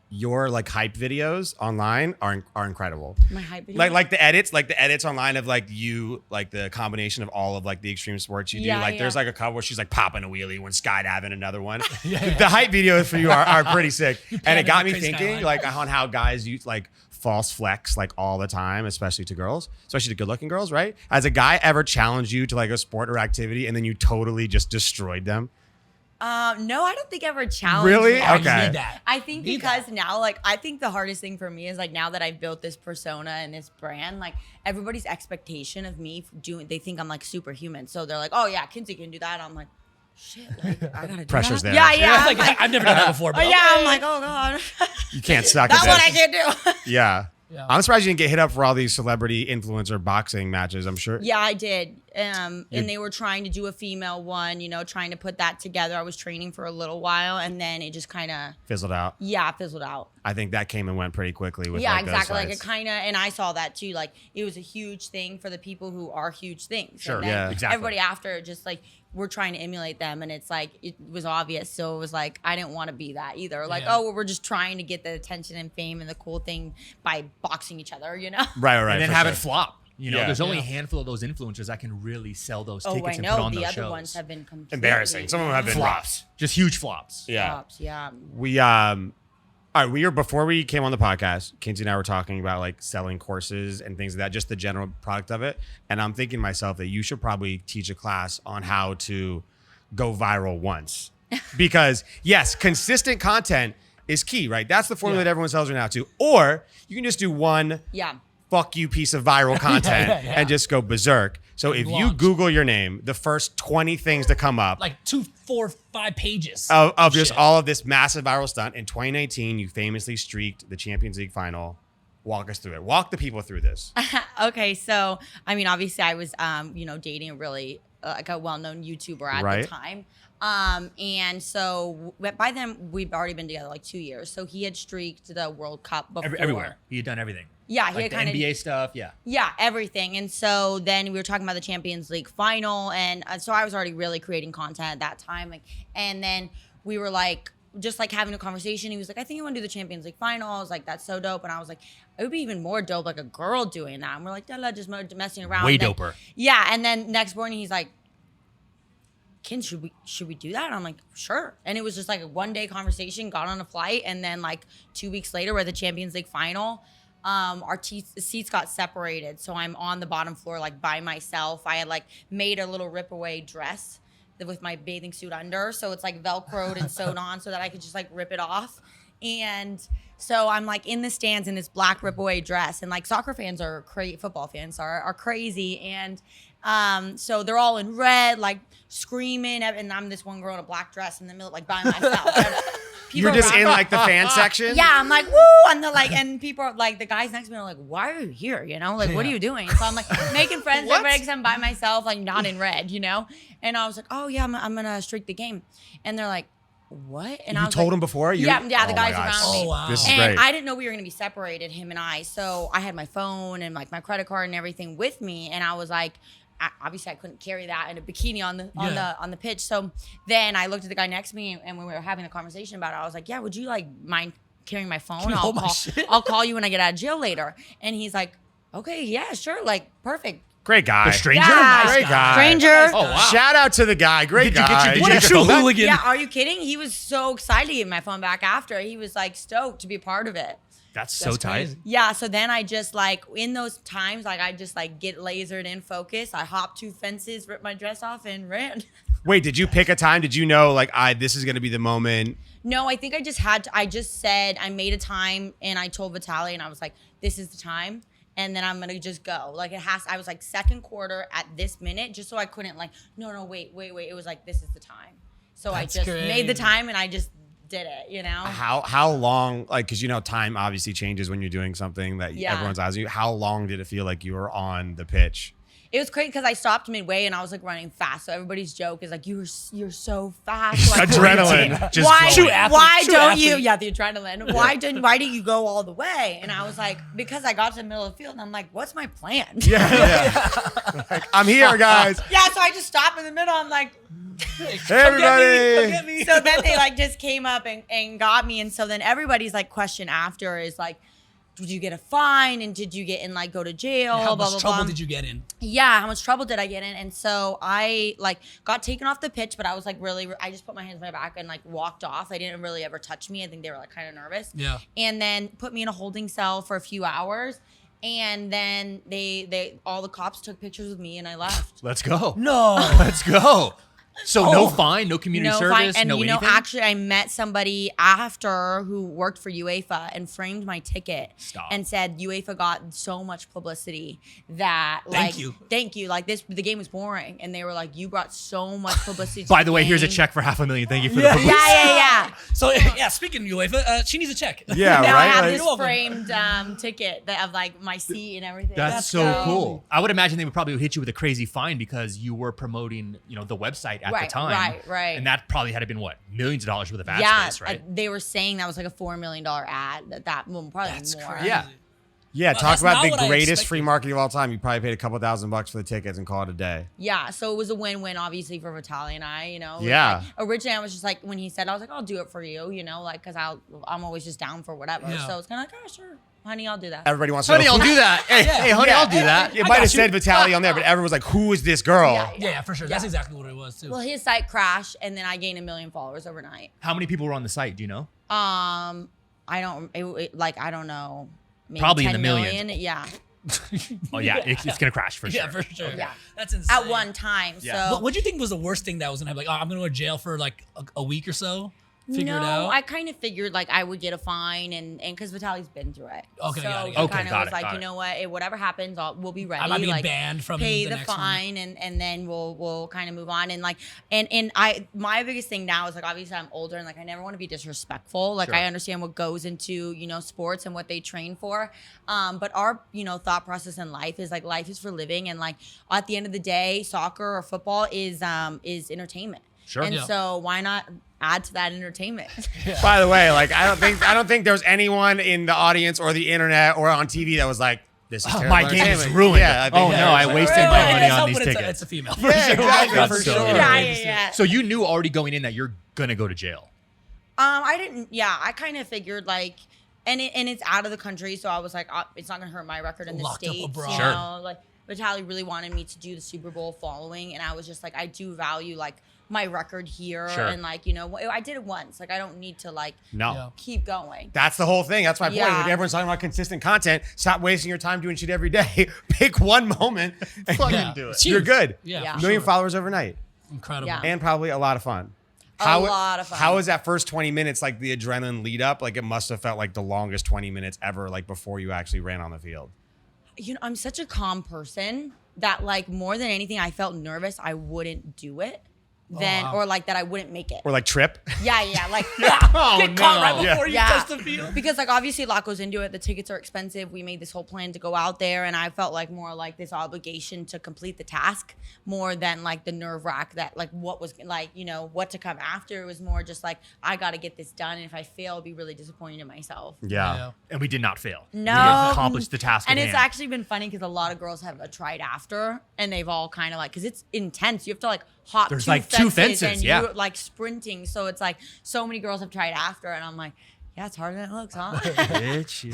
Speaker 1: your like hype videos online are incredible.
Speaker 3: My hype video.
Speaker 1: Like the edits online of like you, like the combination of all of like the extreme sports you do.
Speaker 3: Yeah,
Speaker 1: Like there's
Speaker 3: yeah.
Speaker 1: like a couple where she's like popping a wheelie when skydiving, another one. The hype videos for you are pretty sick. And it got me
Speaker 4: crazy
Speaker 1: thinking
Speaker 4: skyline.
Speaker 1: like on how guys use like false flex like all the time, especially to girls, especially to good looking girls, right? Has a guy ever challenged you to like a sport or activity and then you totally just destroyed them?
Speaker 3: No, I don't think I ever challenged
Speaker 1: Really?
Speaker 3: me.
Speaker 4: I
Speaker 1: Okay.
Speaker 4: need that.
Speaker 3: I think
Speaker 4: Need
Speaker 3: because now, like, I think the hardest thing for me is like now that I've built this persona and this brand, like everybody's expectation of me doing, they think I'm like superhuman. So they're like, oh yeah, Kinsey can do that. I'm like, shit, like, I gotta do
Speaker 1: Pressure's
Speaker 3: that?
Speaker 1: there.
Speaker 3: Yeah,
Speaker 4: Yeah,
Speaker 3: yeah.
Speaker 4: it's like, I've never done that before. But
Speaker 3: yeah,
Speaker 4: okay.
Speaker 3: I'm like, oh God.
Speaker 1: You can't suck
Speaker 3: That's
Speaker 1: at
Speaker 3: what
Speaker 1: this.
Speaker 3: I can do.
Speaker 1: Yeah.
Speaker 4: Yeah.
Speaker 1: I'm surprised you didn't get hit up for all these celebrity influencer boxing matches. I'm sure.
Speaker 3: Yeah, I did. And they were trying to do a female one, you know, trying to put that together. I was training for a little while, and then it just kind of
Speaker 1: Fizzled out.
Speaker 3: fizzled out.
Speaker 1: I think that came and went pretty quickly with
Speaker 3: Yeah,
Speaker 1: like, those
Speaker 3: exactly. Like
Speaker 1: fights.
Speaker 3: it kind of, and I saw that too. Like it was a huge thing for the people who are huge things.
Speaker 2: Sure,
Speaker 3: And then
Speaker 1: yeah.
Speaker 2: Exactly.
Speaker 3: Everybody after just like we're trying to emulate them, and it's like it was obvious. So it was like I didn't want to be that either. Like
Speaker 4: Yeah.
Speaker 3: oh, we're just trying to get the attention and fame and the cool thing by boxing each other, you know?
Speaker 1: Right.
Speaker 2: And then
Speaker 1: for
Speaker 2: have
Speaker 1: sure.
Speaker 2: it flop. You know,
Speaker 1: Yeah.
Speaker 2: there's only
Speaker 4: Yeah.
Speaker 2: a handful of those influencers that can really sell those
Speaker 3: Oh,
Speaker 2: tickets
Speaker 3: I
Speaker 2: and put
Speaker 3: know.
Speaker 2: on
Speaker 3: The
Speaker 2: those
Speaker 3: other
Speaker 2: shows.
Speaker 3: ones have been completely
Speaker 1: Embarrassing. Some of them have been
Speaker 2: Flops. Just huge flops.
Speaker 1: Yeah.
Speaker 3: flops. Yeah.
Speaker 1: We all right, before we came on the podcast, Kinsey and I were talking about like selling courses and things like that, just the general product of it. And I'm thinking to myself that you should probably teach a class on how to go viral once. Because yes, consistent content is key, right? That's the formula that everyone sells right now too. Or you can just do one
Speaker 3: Yeah.
Speaker 1: fuck you piece of viral content
Speaker 4: yeah.
Speaker 1: and just go berserk. So if you
Speaker 4: Launch.
Speaker 1: Google your name, the first 20 things to come up
Speaker 4: Like 2, 4, 5 pages
Speaker 1: of just
Speaker 4: shit.
Speaker 1: all of this massive viral stunt. In 2019, you famously streaked the Champions League final. Walk us through it. Walk the people through this.
Speaker 3: Okay, so I mean, obviously, I was, dating a really like a well-known YouTuber at
Speaker 1: Right.
Speaker 3: the time, and so by then we've already been together like 2 years. So he had streaked the World Cup before.
Speaker 2: Everywhere. He had done everything.
Speaker 3: Yeah, he
Speaker 2: Like
Speaker 3: had
Speaker 2: the
Speaker 3: kind of
Speaker 2: NBA stuff. Yeah.
Speaker 3: yeah, everything. And so then we were talking about the Champions League final, and so I was already really creating content at that time. Like, and then we were like, just like having a conversation. He was like, I think you want to do the Champions League final. I was like, that's so dope. And I was like, it would be even more dope, like a girl doing that. And we're like, just messing around.
Speaker 2: Way
Speaker 3: And then-
Speaker 2: doper.
Speaker 3: Yeah. And then next morning he's like, Kin, should we do that? And I'm like, sure. And it was just like a 1-day conversation, got on a flight. And then like 2 weeks later, we're at the Champions League final. Our seats got separated. So I'm on the bottom floor, like by myself. I had like made a little rip away dress with my bathing suit under. So it's like Velcroed and sewed on so that I could just like rip it off. And so I'm like in the stands in this black rip away dress. And like soccer fans are football fans are crazy. And so they're all in red, like screaming. And I'm this one girl in a black dress in the middle, like by myself.
Speaker 1: You're just in like the fan section?
Speaker 3: Yeah, I'm like, woo! And they're like, and people are like, the guys next to me are like, why are you here? You know, like, what are you doing? So I'm like making friends with everybody because I'm by myself, like not in red, you know? And I was like, oh yeah, I'm gonna streak the game. And they're like, what? And I
Speaker 1: You
Speaker 3: was
Speaker 1: told
Speaker 3: like,
Speaker 1: him before?
Speaker 3: Yeah, the
Speaker 1: Oh my
Speaker 3: guys
Speaker 1: gosh.
Speaker 3: around me.
Speaker 4: Oh, wow.
Speaker 1: This is
Speaker 3: And
Speaker 1: great.
Speaker 3: I didn't know we were gonna be separated, him and I. So I had my phone and like my credit card and everything with me, and I was like, obviously I couldn't carry that in a bikini on the pitch. So then I looked at the guy next to me, and when we were having a conversation about it, I was like, yeah, would you like mind carrying my phone?
Speaker 4: Can you hold my shit?
Speaker 3: I'll call you when I get out of jail later. And he's like, okay, yeah, sure, like perfect.
Speaker 1: Great guy.
Speaker 2: The stranger?
Speaker 3: Yeah.
Speaker 1: Great guy.
Speaker 3: Stranger.
Speaker 2: Oh, wow.
Speaker 1: Shout out to the guy. Great guy.
Speaker 2: did
Speaker 4: What
Speaker 2: you
Speaker 4: a
Speaker 2: get
Speaker 4: true
Speaker 2: your phone back?
Speaker 4: hooligan.
Speaker 3: Yeah, are you kidding? He was so excited to get my phone back after. He was like stoked to be a part of it.
Speaker 2: That's so
Speaker 4: That's
Speaker 2: tight.
Speaker 4: crazy.
Speaker 3: Yeah, so then I just like in those times, like I just like get lasered in focus. I hopped 2 fences, ripped my dress off, and ran.
Speaker 1: Wait, did you pick a time? Did you know like this is gonna be the moment?
Speaker 3: No, I think I just had to. I just said I made a time, and I told Vitaly, and I was like, "This is the time." And then I'm gonna just go. Like it has. I was like second quarter at this minute, just so I couldn't like. No, wait. It was like this is the time. So
Speaker 4: That's
Speaker 3: I just made the
Speaker 4: crazy.
Speaker 3: time, and I just did it. You know.
Speaker 1: How long? Like, because time obviously changes when you're doing something that
Speaker 3: Yeah.
Speaker 1: everyone's asking you. How long did it feel like you were on the pitch?
Speaker 3: It was crazy because I stopped midway and I was like running fast. So everybody's joke is like, you're so fast. Like,
Speaker 1: Adrenaline. Just
Speaker 3: why?
Speaker 1: going.
Speaker 3: Why
Speaker 4: True
Speaker 3: don't you?
Speaker 4: athlete.
Speaker 3: Yeah, the adrenaline. Why didn't you go all the way? And I was like, because I got to the middle of the field and I'm like, what's my plan?
Speaker 1: Yeah. Like, I'm here, guys.
Speaker 3: Yeah, so I just stopped in the middle. I'm like,
Speaker 1: Hey, everybody.
Speaker 4: Come get me.
Speaker 3: so then they like just came up and got me. And so then everybody's like question after is like, did you get a fine? And did you get in like go to jail?
Speaker 4: How
Speaker 3: blah,
Speaker 4: much
Speaker 3: blah,
Speaker 4: trouble
Speaker 3: blah.
Speaker 4: did you get in?
Speaker 3: Yeah, how much trouble did I get in? And so I like got taken off the pitch, but I was like I just put my hands on my back and like walked off. They didn't really ever touch me. I think they were like kind of nervous.
Speaker 4: Yeah.
Speaker 3: And then put me in a holding cell for a few hours. And then they all the cops took pictures with me and I left.
Speaker 2: Let's go.
Speaker 4: No.
Speaker 2: Let's go. So no fine, no community
Speaker 3: No
Speaker 2: service,
Speaker 3: fine. And
Speaker 2: no anything?
Speaker 3: actually, I met somebody after who worked for UEFA and framed my ticket.
Speaker 2: Stop.
Speaker 3: And said UEFA got so much publicity that
Speaker 4: Thank you.
Speaker 3: like the game was boring, and they were like, you brought so much publicity. to
Speaker 2: By the way, here's a
Speaker 3: game."
Speaker 2: check for $500,000. Thank you for the publicity.
Speaker 3: Yeah.
Speaker 4: So yeah, speaking of UEFA, she needs a check.
Speaker 1: Yeah,
Speaker 3: Now I
Speaker 1: right.
Speaker 3: have
Speaker 1: Like-
Speaker 3: this
Speaker 4: You're welcome.
Speaker 3: framed ticket of like my seat and everything.
Speaker 2: That's so cool. I would imagine they would probably hit you with a crazy fine because you were promoting, the website at the time.
Speaker 3: Right.
Speaker 2: And that probably had to been what, millions of dollars worth of ad
Speaker 3: Yeah,
Speaker 2: space, right?
Speaker 3: they were saying that was like a $4 million ad. Well, probably
Speaker 4: That's
Speaker 3: more.
Speaker 4: crazy.
Speaker 2: Yeah.
Speaker 1: Yeah,
Speaker 4: Well,
Speaker 1: talk
Speaker 4: that's
Speaker 1: about
Speaker 4: not
Speaker 1: the
Speaker 4: what I
Speaker 1: greatest
Speaker 4: expected.
Speaker 1: free marketing of all time. You probably paid a couple $1,000 for the tickets and called it a day.
Speaker 3: Yeah, so it was a win-win, obviously, for Vitaly and I. It was
Speaker 1: Yeah.
Speaker 3: like, originally, I was just like, when he said, I was like, I'll do it for you. Because I'm always just down for whatever.
Speaker 4: Yeah.
Speaker 3: So it's kind of like, oh, sure, honey, I'll do that.
Speaker 1: Everybody wants to
Speaker 2: Honey,
Speaker 1: know.
Speaker 2: I'll do that. Hey, honey, I'll do that.
Speaker 1: It might have said Vitaly on there, but everyone was like, who is this girl?
Speaker 3: Yeah.
Speaker 4: Yeah, for sure. That's exactly what it was too.
Speaker 3: Well, his site crashed, and then I gained 1 million followers overnight.
Speaker 2: How many people were on the site? Do you know?
Speaker 3: I don't know. Maybe
Speaker 2: Probably in
Speaker 3: 10
Speaker 2: the millions.
Speaker 3: million. Yeah.
Speaker 2: Oh, yeah. It's going to crash for sure.
Speaker 4: yeah, for sure.
Speaker 3: Yeah.
Speaker 4: That's insane.
Speaker 3: At one time.
Speaker 2: Yeah.
Speaker 3: So
Speaker 4: What do you think was the worst thing that was gonna happen? Like, oh, I'm gonna go to jail for like a week or so. Figure it out.
Speaker 3: I kind of figured like I would get a fine, and because Vitaly's been through it.
Speaker 4: Okay,
Speaker 3: so
Speaker 4: got it,
Speaker 3: he
Speaker 4: got it.
Speaker 3: kind of
Speaker 2: Got
Speaker 3: was
Speaker 2: it,
Speaker 3: like,
Speaker 2: got
Speaker 3: you
Speaker 2: it.
Speaker 3: know what, whatever happens, we'll be ready.
Speaker 4: I'm not being
Speaker 3: like,
Speaker 4: banned from
Speaker 3: pay
Speaker 4: the
Speaker 3: the
Speaker 4: next one.
Speaker 3: fine, and then we'll kind of move on. And my biggest thing now is like, obviously I'm older, and like I never want to be disrespectful. Like
Speaker 2: Sure.
Speaker 3: I understand what goes into sports and what they train for, but our thought process in life is like life is for living, and like at the end of the day, soccer or football is entertainment.
Speaker 2: Sure.
Speaker 3: And
Speaker 4: Yeah.
Speaker 3: so why not add to that entertainment?
Speaker 1: By the way, like I don't think there's anyone in the audience or the internet or on TV that was like, this is terrible
Speaker 2: My game is
Speaker 1: entertainment.
Speaker 2: ruined.
Speaker 1: Yeah, I think
Speaker 2: Oh,
Speaker 1: that
Speaker 2: no,
Speaker 1: was
Speaker 2: I
Speaker 1: like-
Speaker 2: wasted
Speaker 3: Really?
Speaker 2: my
Speaker 3: It
Speaker 2: money
Speaker 3: does
Speaker 2: on these
Speaker 4: It's
Speaker 2: tickets.
Speaker 4: a female.
Speaker 1: Yeah, exactly,
Speaker 2: That's
Speaker 1: for
Speaker 2: so
Speaker 1: sure.
Speaker 2: good.
Speaker 3: Yeah.
Speaker 2: So you knew already going in that you're going to go to jail.
Speaker 3: I didn't. Yeah, I kind of figured like, and it's out of the country, so I was like, it's not gonna hurt my record in the
Speaker 4: Locked up
Speaker 3: states.
Speaker 4: abroad.
Speaker 3: You
Speaker 2: Sure.
Speaker 3: know, like Vitaly really wanted me to do the Super Bowl following, and I was just like, I do value like my record here,
Speaker 2: Sure.
Speaker 3: and like I did it once. Like I don't need to like
Speaker 1: No.
Speaker 4: Yeah.
Speaker 3: keep going.
Speaker 1: That's the whole thing. That's my point.
Speaker 3: Yeah.
Speaker 1: Like, everyone's talking about consistent content. Stop wasting your time doing shit every day. Pick one moment and fucking
Speaker 4: Yeah.
Speaker 1: do it.
Speaker 4: It's
Speaker 1: You're
Speaker 4: huge.
Speaker 1: good.
Speaker 4: Yeah,
Speaker 3: Yeah.
Speaker 4: for
Speaker 1: 1 million
Speaker 4: sure.
Speaker 1: followers overnight.
Speaker 4: Incredible.
Speaker 3: Yeah.
Speaker 1: And probably a lot of fun.
Speaker 3: A lot of fun.
Speaker 1: How was that first 20 minutes, like the adrenaline lead up? Like it must have felt like the longest 20 minutes ever, like before you actually ran on the field.
Speaker 3: I'm such a calm person that like more than anything, I felt nervous I wouldn't do it.
Speaker 4: wow.
Speaker 3: Or like that I wouldn't make it.
Speaker 1: Or like trip.
Speaker 3: Yeah, like
Speaker 2: Oh,
Speaker 4: Get caught right
Speaker 2: no.
Speaker 4: before you
Speaker 3: Yeah.
Speaker 4: touch the field.
Speaker 3: because like obviously a lot goes into it. The tickets are expensive. We made this whole plan to go out there, and I felt like more like this obligation to complete the task more than like the nerve wrack that like what was like what to come after. It was more just like I got to get this done, and if I fail, I'll be really disappointed in myself.
Speaker 1: Yeah.
Speaker 2: And we did not fail.
Speaker 3: No,
Speaker 2: We accomplished the task
Speaker 3: and
Speaker 2: at
Speaker 3: it's
Speaker 2: hand.
Speaker 3: actually been funny because a lot of girls have tried after, and they've all kind of like because it's intense. You have to like hop
Speaker 2: There's,
Speaker 3: two
Speaker 2: like, two
Speaker 3: fences,
Speaker 2: fences,
Speaker 3: and
Speaker 2: yeah.
Speaker 3: you're like sprinting. So it's like so many girls have tried after, and I'm like, yeah, it's harder than it looks, huh?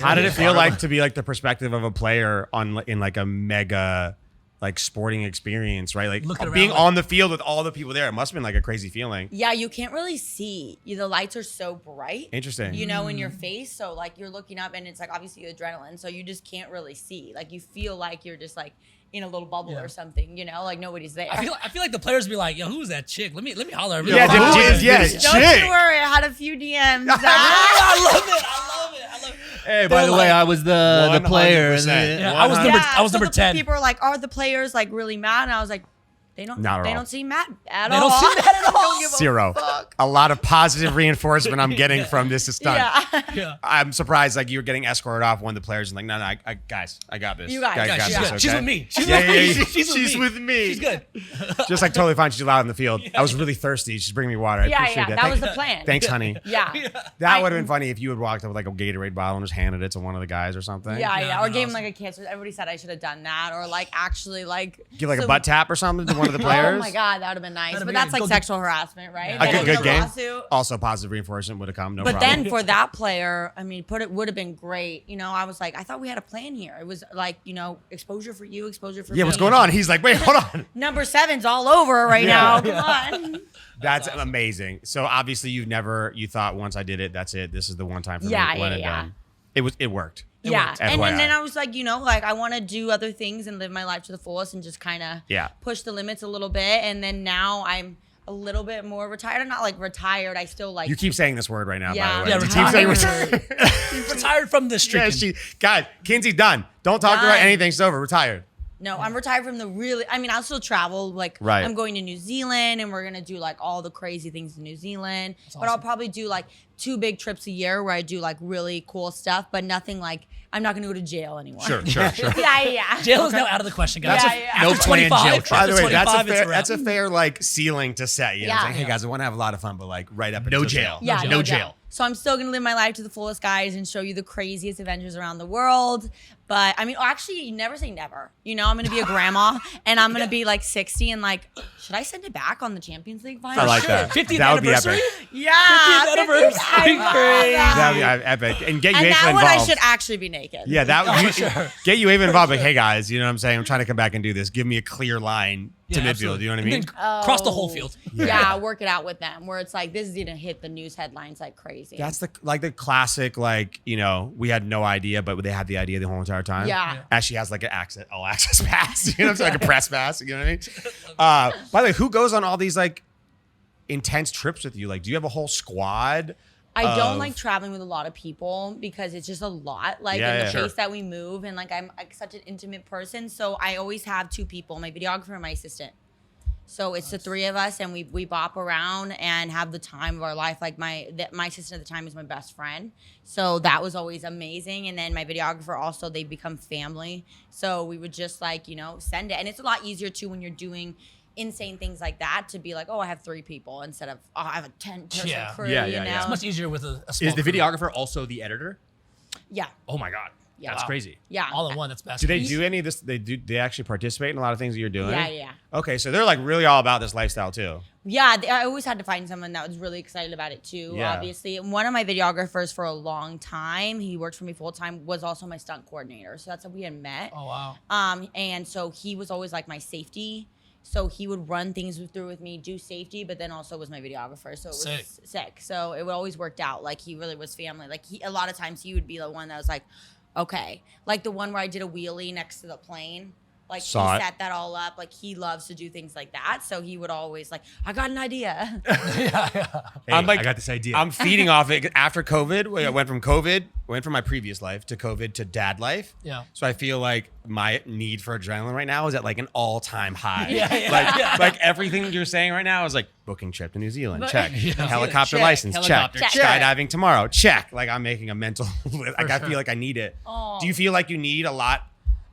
Speaker 1: How did it feel like to be like the perspective of a player in like a mega like sporting experience, right? Like
Speaker 4: Looking
Speaker 1: being
Speaker 4: around, like-
Speaker 1: on the field with all the people there. It must have been like a crazy feeling.
Speaker 3: Yeah, you can't really see. The lights are so bright.
Speaker 1: Interesting.
Speaker 3: In your face. So like you're looking up, and it's like obviously adrenaline. So you just can't really see. Like you feel like you're just like in a little bubble
Speaker 4: Yeah.
Speaker 3: or something. Like nobody's there.
Speaker 4: I feel like the players be like, yo, who's that chick? Let me holler at her.
Speaker 1: Yeah,
Speaker 4: Like,
Speaker 1: who
Speaker 4: "Oh,
Speaker 1: is- yeah,
Speaker 3: Don't
Speaker 1: chick.
Speaker 3: you worry. I had a few DMs.
Speaker 4: I love it.
Speaker 2: Hey,
Speaker 4: by the way,
Speaker 2: I was the
Speaker 1: player.
Speaker 4: Yeah, I was number 10.
Speaker 3: People are like, are the players like really mad? And I was like, they don't.
Speaker 1: Not at
Speaker 3: They
Speaker 1: all.
Speaker 3: don't seem mad at
Speaker 4: They
Speaker 3: all.
Speaker 4: don't seem mad at all.
Speaker 3: Don't give a
Speaker 1: Zero.
Speaker 3: fuck.
Speaker 1: A lot of positive reinforcement I'm getting from this stunt.
Speaker 3: Yeah.
Speaker 4: Yeah.
Speaker 1: I'm surprised like you were getting escorted off one of the players and like, no, I guys, I got this.
Speaker 3: You guys.
Speaker 1: I
Speaker 3: Yeah,
Speaker 1: got
Speaker 4: she's
Speaker 1: this,
Speaker 4: good. She's
Speaker 1: okay?
Speaker 4: with me. She's
Speaker 1: Yeah,
Speaker 4: with
Speaker 1: yeah,
Speaker 4: me.
Speaker 1: yeah.
Speaker 4: She's
Speaker 1: with me.
Speaker 4: She's good.
Speaker 1: Just like totally fine. She's allowed in the field. I was really thirsty. She's bringing me water. I
Speaker 3: Yeah,
Speaker 1: appreciate
Speaker 3: yeah.
Speaker 1: that.
Speaker 3: That was the plan.
Speaker 1: Thanks, honey.
Speaker 3: Yeah.
Speaker 1: That would have been funny if you had walked up with like a Gatorade bottle and just handed it to one of the guys or something.
Speaker 3: Yeah,
Speaker 4: Yeah,
Speaker 3: yeah. Or
Speaker 4: no,
Speaker 3: gave him
Speaker 4: awesome.
Speaker 3: like a kiss. Everybody said I should have done that. Or like actually like
Speaker 1: Give like a
Speaker 3: so-
Speaker 1: butt tap or something to one of the players.
Speaker 3: Oh my god, that would have been nice.
Speaker 4: That'd
Speaker 3: But
Speaker 4: be
Speaker 3: that's
Speaker 4: good.
Speaker 3: like
Speaker 4: Go
Speaker 3: sexual harassment, right?
Speaker 1: A
Speaker 3: Then
Speaker 1: good
Speaker 3: the
Speaker 1: game.
Speaker 3: lawsuit.
Speaker 1: Also, positive reinforcement would have come. No
Speaker 3: But
Speaker 1: problem.
Speaker 3: then for that player, I mean, it would have been great. I was like, I thought we had a plan here. It was like, exposure for you, exposure for me.
Speaker 1: yeah, what's going on? He's like, wait, hold on.
Speaker 3: Number 7's all over right now. Come on.
Speaker 1: That's amazing. So obviously you thought once I did it, that's it. This is the one time for
Speaker 3: Yeah,
Speaker 1: me. One
Speaker 3: yeah,
Speaker 1: and
Speaker 3: yeah.
Speaker 1: done. It worked.
Speaker 3: Yeah.
Speaker 1: worked.
Speaker 3: And
Speaker 1: FYI.
Speaker 3: then I was like, like I want to do other things and live my life to the fullest and just kind of
Speaker 1: Yeah.
Speaker 3: push the limits a little bit. And then now a little bit more retired. I'm not like retired. I still like.
Speaker 1: You keep saying this word right now,
Speaker 3: Yeah.
Speaker 1: by the way.
Speaker 4: Yeah,
Speaker 1: You keep saying
Speaker 4: retired. Retired from the streaking.
Speaker 1: Guys, Kinsey, done. Don't talk about
Speaker 3: Done.
Speaker 1: anything. It's over. Retired.
Speaker 3: No, I'm retired from the really. I mean, I'll still travel. Like,
Speaker 1: Right.
Speaker 3: I'm going to New Zealand, and we're gonna do like all the crazy things in New Zealand. But I'll probably do like 2 big trips a year where I do like really cool stuff, but nothing like I'm not gonna go to jail anymore.
Speaker 1: Sure.
Speaker 3: yeah.
Speaker 4: Jail is now out of the question, guys.
Speaker 3: Yeah, yeah.
Speaker 4: After
Speaker 2: No planned
Speaker 4: 25,
Speaker 2: jail trip.
Speaker 1: By the way,
Speaker 4: after 25, it's a wrap.
Speaker 1: that's a fair like ceiling to set. You know, it's
Speaker 3: Yeah.
Speaker 1: like, hey guys, I want to have a lot of fun, but like right up
Speaker 2: No
Speaker 1: until
Speaker 2: jail.
Speaker 3: Yeah,
Speaker 2: No
Speaker 3: no
Speaker 2: jail.
Speaker 3: doubt. So I'm still gonna live my life to the fullest, guys, and show you the craziest adventures around the world. But I mean, actually, you never say never. You know, I'm gonna be a grandma, and I'm gonna be like 60, and like, should I send it back on the Champions League final?
Speaker 1: I like that.
Speaker 4: 50th
Speaker 1: That would be
Speaker 4: anniversary?
Speaker 1: epic.
Speaker 3: Yeah,
Speaker 4: 50th
Speaker 3: 50th
Speaker 4: anniversary.
Speaker 3: I love that.
Speaker 1: That'd be epic. And get you
Speaker 3: And
Speaker 1: Ava
Speaker 3: that one I
Speaker 1: involved.
Speaker 3: should actually be naked.
Speaker 1: Yeah, get you Ava involved. Like, hey guys, you know what I'm saying? I'm trying to come back and do this. Give me a clear line to
Speaker 4: Yeah,
Speaker 1: midfield.
Speaker 4: absolutely.
Speaker 1: You know what I
Speaker 4: And
Speaker 1: mean?
Speaker 4: then cross the whole field.
Speaker 3: Yeah, work it out with them. Where it's like this is gonna hit the news headlines like crazy.
Speaker 1: That's the classic, like, you know, we had no idea, but they had the idea the whole entire time.
Speaker 3: Yeah.
Speaker 1: As she has like an all access pass, you know what I'm saying? Like a press pass, you know what I mean? By the way, who goes on all these like intense trips with you? Like, do you have a whole squad?
Speaker 3: I don't
Speaker 1: of-
Speaker 3: like traveling with a lot of people because it's just a lot. Like
Speaker 1: Yeah,
Speaker 3: in the
Speaker 1: yeah.
Speaker 3: pace
Speaker 1: Sure.
Speaker 3: that we move, and like I'm like such an intimate person, so I always have 2 people: my videographer and my assistant. So it's the 3 of us, and we bop around and have the time of our life. Like my assistant at the time was my best friend, so that was always amazing. And then my videographer also, they become family. So we would just like, you know, send it, and it's a lot easier too when you're doing insane things like that to be like, oh, I have 3 people instead of I have a 10-person
Speaker 4: Yeah.
Speaker 3: crew.
Speaker 1: Yeah,
Speaker 3: you
Speaker 1: yeah,
Speaker 3: know?
Speaker 1: yeah.
Speaker 4: It's much easier with a small
Speaker 2: Is the
Speaker 4: crew.
Speaker 2: videographer also the editor?
Speaker 3: Yeah,
Speaker 2: Oh my God.
Speaker 3: Yeah.
Speaker 2: That's
Speaker 3: Wow.
Speaker 2: crazy.
Speaker 3: yeah.
Speaker 4: all in one. That's best.
Speaker 1: Do they do any of this? They actually participate in a lot of things that you're doing?
Speaker 3: Yeah.
Speaker 1: Okay, so they're like really all about this lifestyle too.
Speaker 3: Yeah, I always had to find someone that was really excited about it too,
Speaker 1: Yeah.
Speaker 3: obviously. And one of my videographers for a long time, he worked for me full time, was also my stunt coordinator. So that's how we had met.
Speaker 4: Oh, wow.
Speaker 3: And so he was always like my safety. So he would run things through with me, do safety, but then also was my videographer. So it was sick. So it always worked out. Like he really was family. Like a lot of times he would be the one that was like, okay. Like the one where I did a wheelie next to the plane. Like
Speaker 1: Saw
Speaker 3: he
Speaker 1: it.
Speaker 3: set that all up. Like he loves to do things like that. So he would always like, I got an idea.
Speaker 2: Hey,
Speaker 1: I'm like-
Speaker 2: I got this idea.
Speaker 1: I'm feeding off it after COVID. I went from my previous life to COVID to dad life.
Speaker 4: Yeah.
Speaker 1: So I feel like my need for adrenaline right now is at like an all-time high.
Speaker 4: Yeah.
Speaker 1: Like everything you're saying right now is like booking trip to New Zealand.
Speaker 3: But-
Speaker 1: Check. Helicopter
Speaker 3: Check.
Speaker 1: license.
Speaker 2: Helicopter,
Speaker 1: Check.
Speaker 3: check.
Speaker 1: Skydiving tomorrow. Check. Like I'm making a mental. Like I
Speaker 4: sure.
Speaker 1: feel like I need it.
Speaker 3: Oh.
Speaker 1: Do you feel like you need a lot